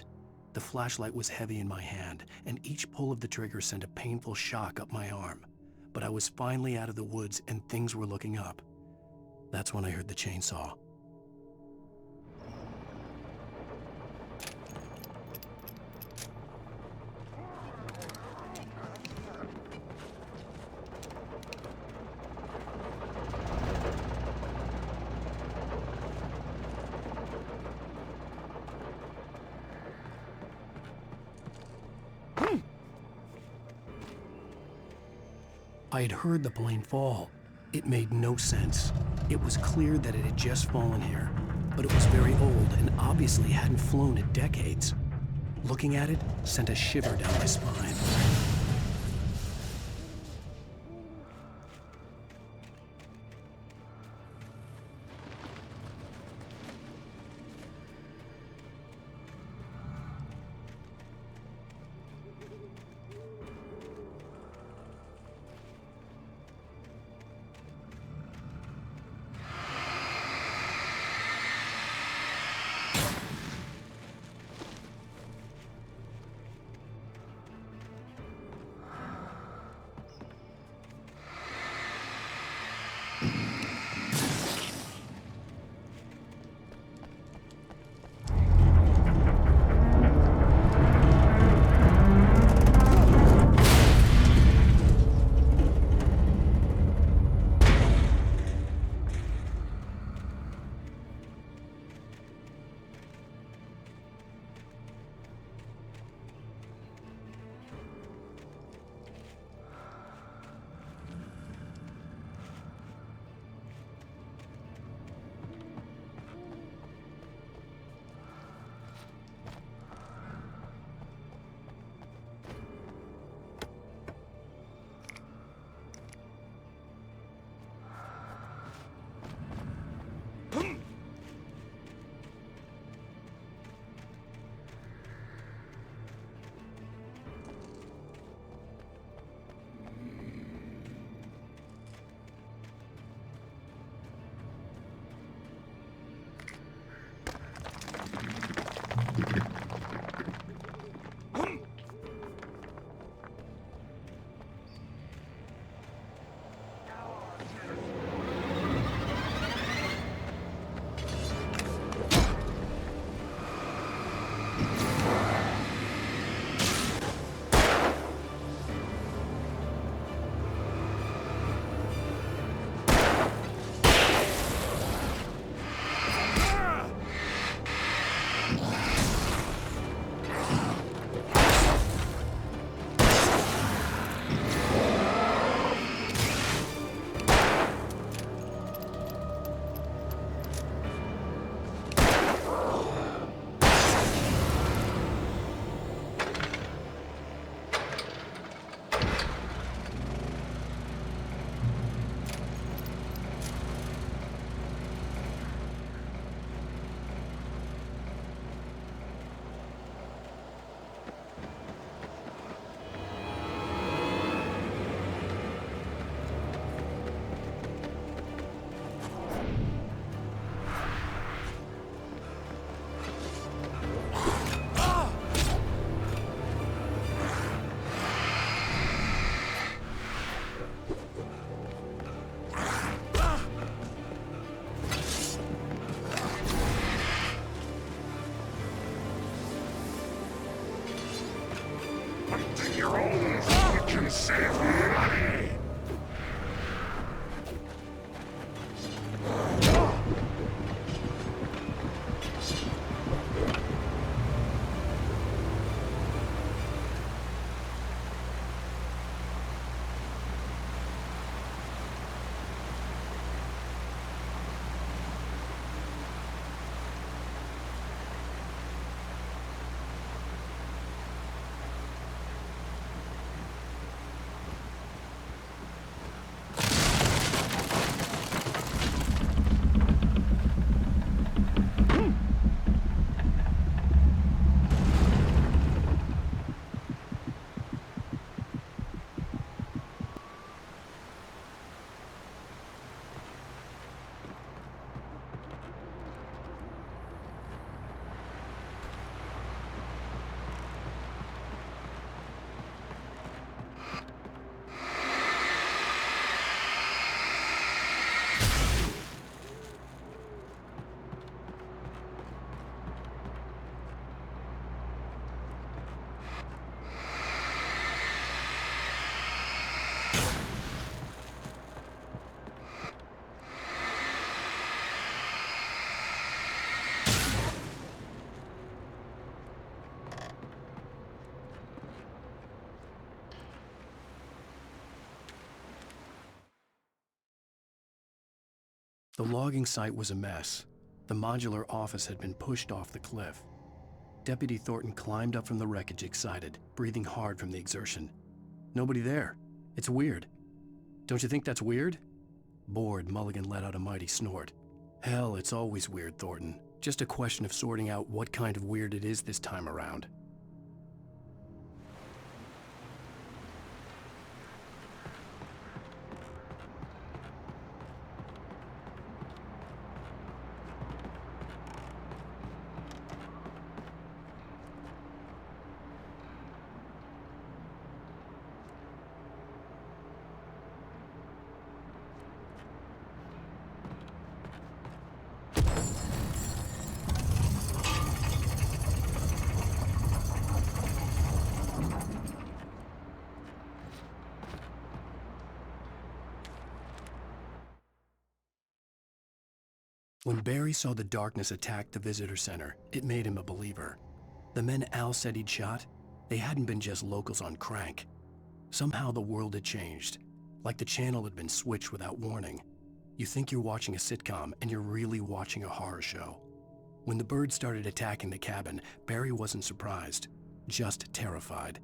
The flashlight was heavy in my hand, and each pull of the trigger sent a painful shock up my arm. But I was finally out of the woods, and things were looking up. That's when I heard the chainsaw. I had heard the plane fall. It made no sense. It was clear that it had just fallen here, but it was very old and obviously hadn't flown in decades. Looking at it sent a shiver down my spine. Your own fortune save money! The logging site was a mess. The modular office had been pushed off the cliff. Deputy Thornton climbed up from the wreckage excited, breathing hard from the exertion. Nobody there. It's weird. Don't you think that's weird? Bored, Mulligan let out a mighty snort. Hell, it's always weird, Thornton. Just a question of sorting out what kind of weird it is this time around. When Barry saw the darkness attack the visitor center, it made him a believer. The men Al said he'd shot, they hadn't been just locals on crank. Somehow the world had changed, like the channel had been switched without warning. You think you're watching a sitcom, and you're really watching a horror show. When the birds started attacking the cabin, Barry wasn't surprised, just terrified.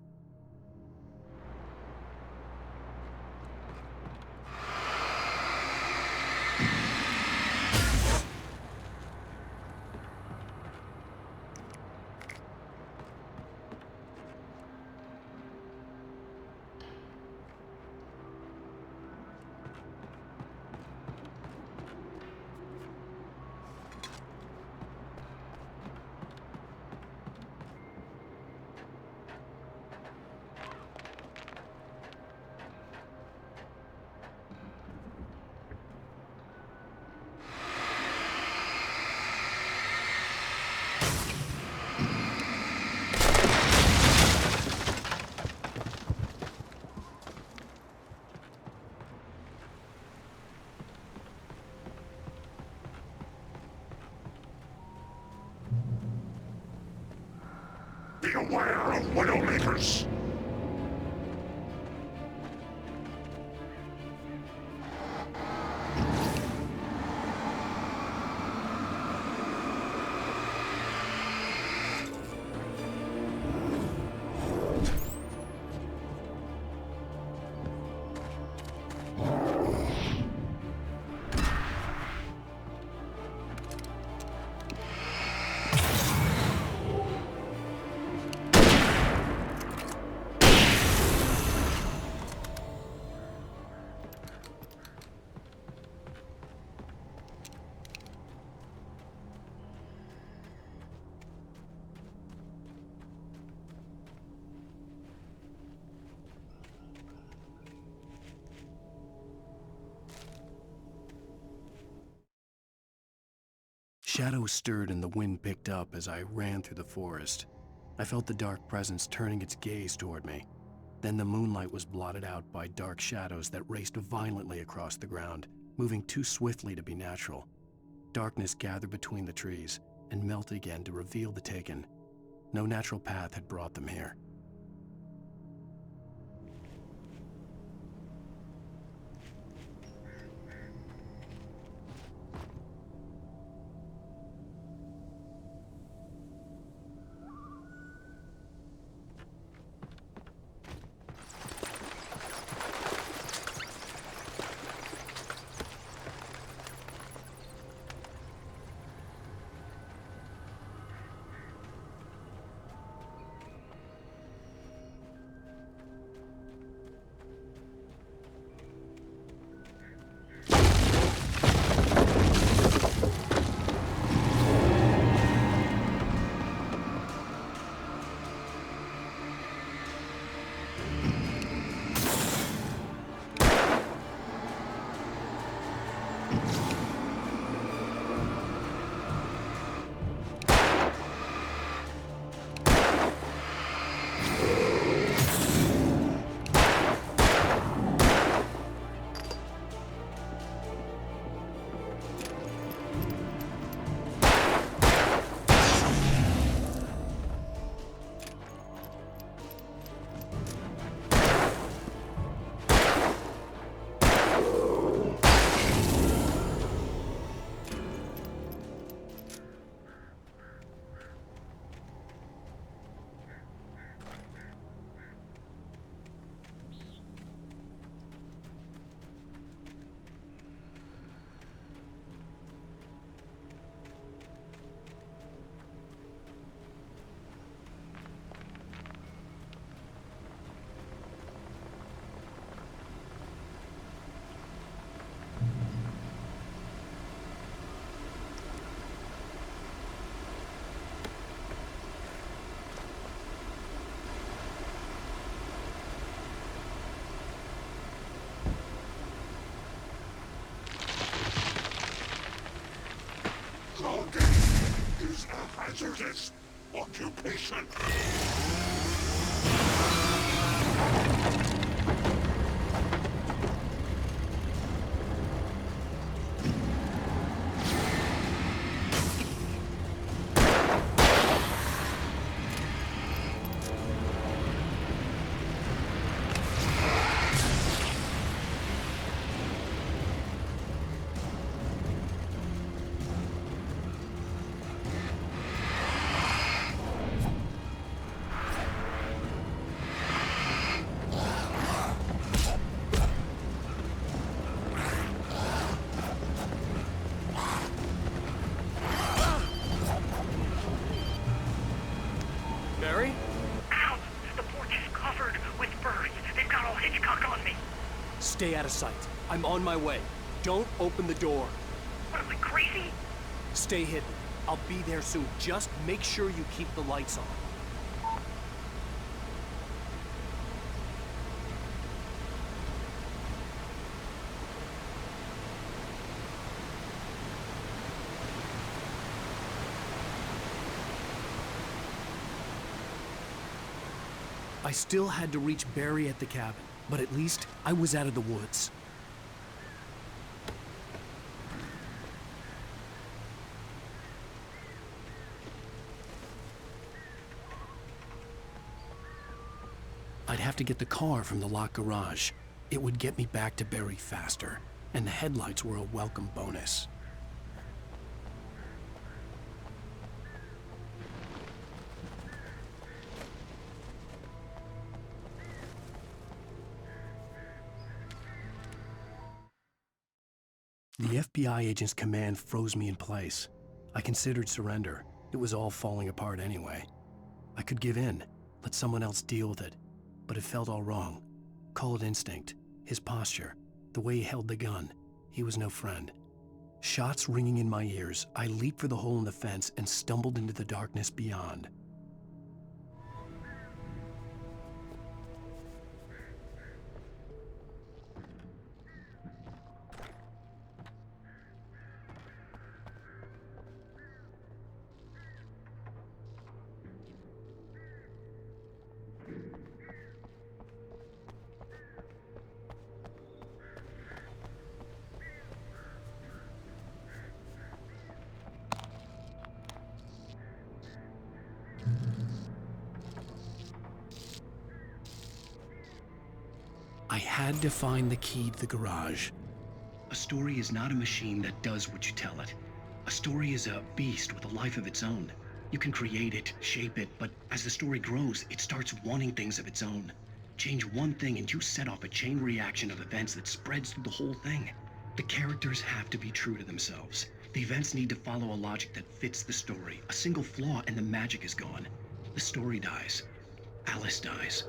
Beware of Widowmakers! Shadows stirred and the wind picked up as I ran through the forest. I felt the dark presence turning its gaze toward me. Then the moonlight was blotted out by dark shadows that raced violently across the ground, moving too swiftly to be natural. Darkness gathered between the trees and melted again to reveal the Taken. No natural path had brought them here. hazardous occupation. Barry? Ow! The porch is covered with birds. They've got all Hitchcock on me. Stay out of sight. I'm on my way. Don't open the door. What, am I crazy? Stay hidden. I'll be there soon. Just make sure you keep the lights on. I still had to reach Barry at the cabin, but at least I was out of the woods. I'd have to get the car from the locked garage. It would get me back to Barry faster, and the headlights were a welcome bonus. The FBI agent's command froze me in place. I considered surrender. It was all falling apart anyway. I could give in, let someone else deal with it, but it felt all wrong. Call it instinct, his posture, the way he held the gun. He was no friend. Shots ringing in my ears, I leaped for the hole in the fence and stumbled into the darkness beyond. I had to find the key to the garage. A story is not a machine that does what you tell it. A story is a beast with a life of its own. You can create it, shape it, but as the story grows, it starts wanting things of its own. Change one thing and you set off a chain reaction of events that spreads through the whole thing. The characters have to be true to themselves. The events need to follow a logic that fits the story. A single flaw and the magic is gone. The story dies. Alice dies.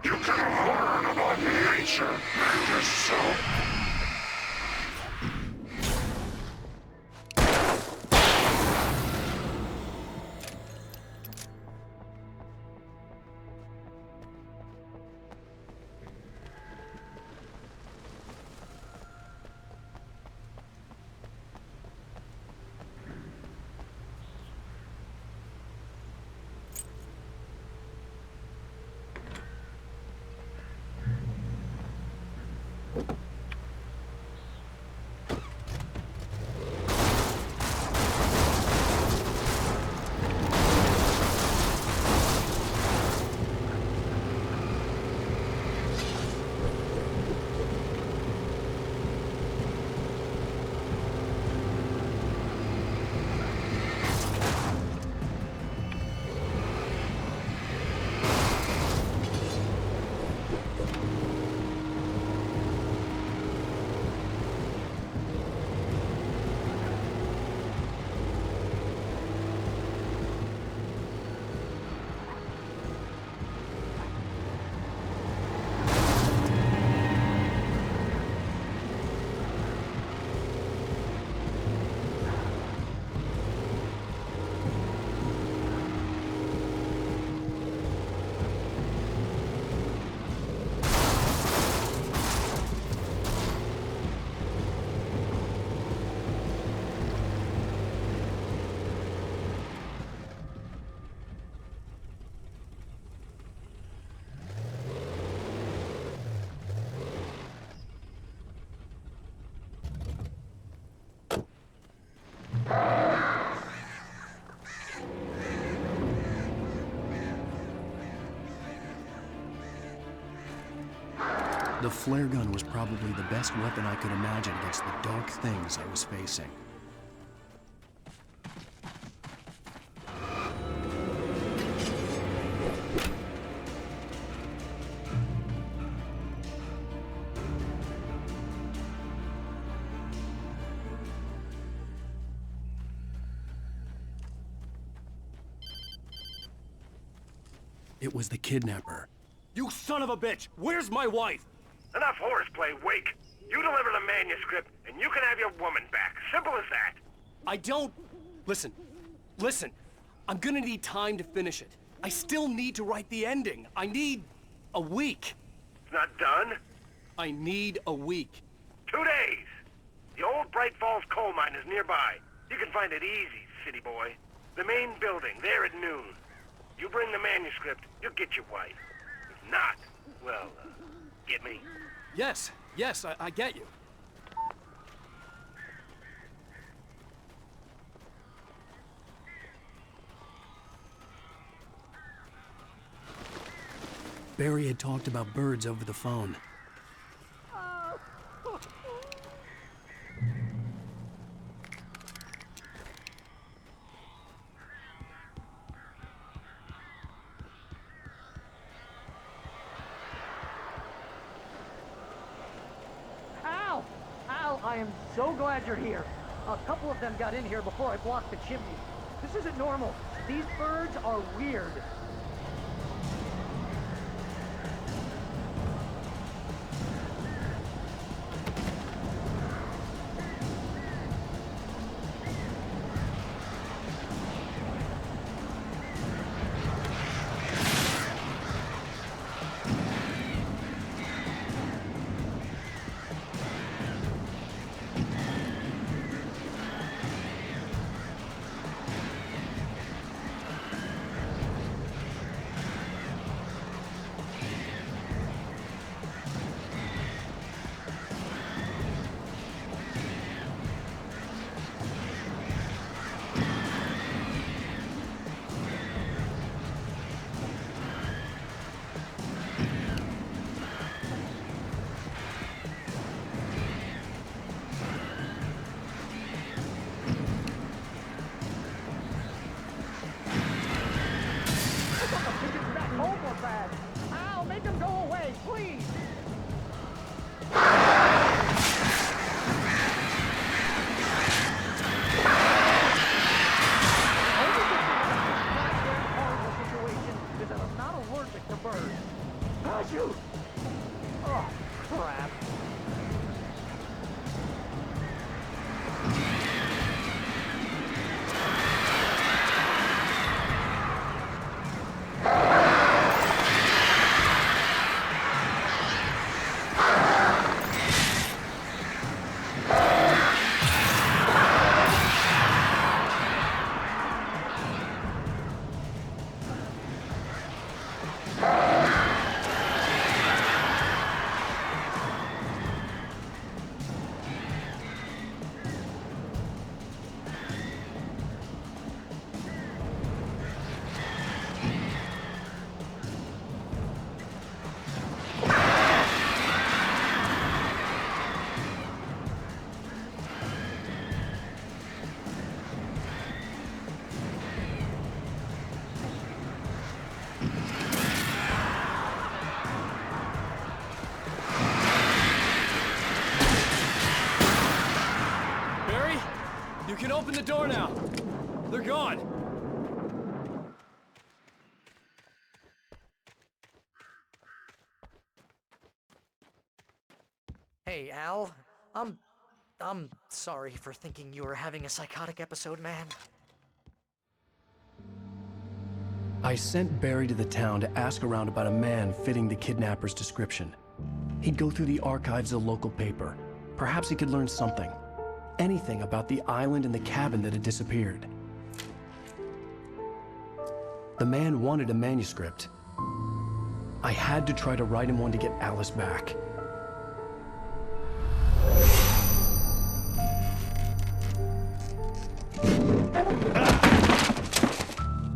You can learn about nature and yourself. The flare gun was probably the best weapon I could imagine against the dark things I was facing. It was the kidnapper. You son of a bitch! Where's my wife? Enough horseplay, Wake. You deliver the manuscript, and you can have your woman back. Simple as that. I don't... Listen. I'm gonna need time to finish it. I still need to write the ending. I need a week. It's not done? I need a week. 2 days. The old Bright Falls coal mine is nearby. You can find it easy, city boy. The main building, there at noon. You bring the manuscript, you'll get your wife. If not, well, get me? Yes, I get you. Barry had talked about birds over the phone. Al, I am so glad you're here. A couple of them got in here before I blocked the chimney. This isn't normal. These birds are weird. Al, make them go away, please! Shoot! Oh, crap. You can open the door now. They're gone. Hey, Al. I'm sorry for thinking you were having a psychotic episode, man. I sent Barry to the town to ask around about a man fitting the kidnapper's description. He'd go through the archives of the local paper. Perhaps he could learn something. Anything about the island and the cabin that had disappeared. The man wanted a manuscript. I had to try to write him one to get Alice back.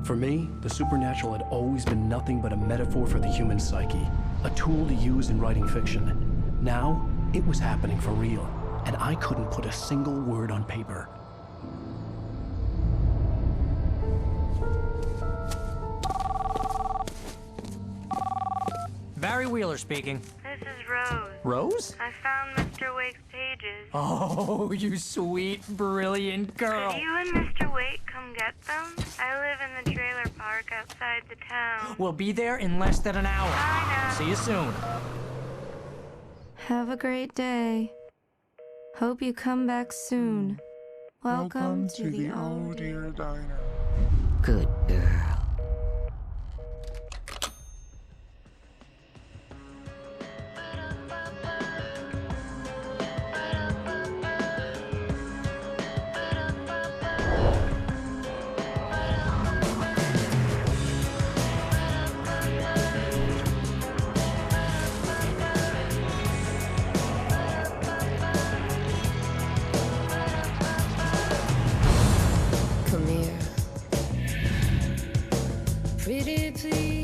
For me, the supernatural had always been nothing but a metaphor for the human psyche, a tool to use in writing fiction. Now, it was happening for real, and I couldn't put a single word on paper. Barry Wheeler speaking. This is Rose. Rose? I found Mr. Wake's pages. Oh, you sweet, brilliant girl. Could you and Mr. Wake come get them? I live in the trailer park outside the town. We'll be there in less than an hour. Bye now. See you soon. Have a great day. Hope you come back soon. Welcome to the Oh Dear Diner. Good girl. Come here. Pretty please.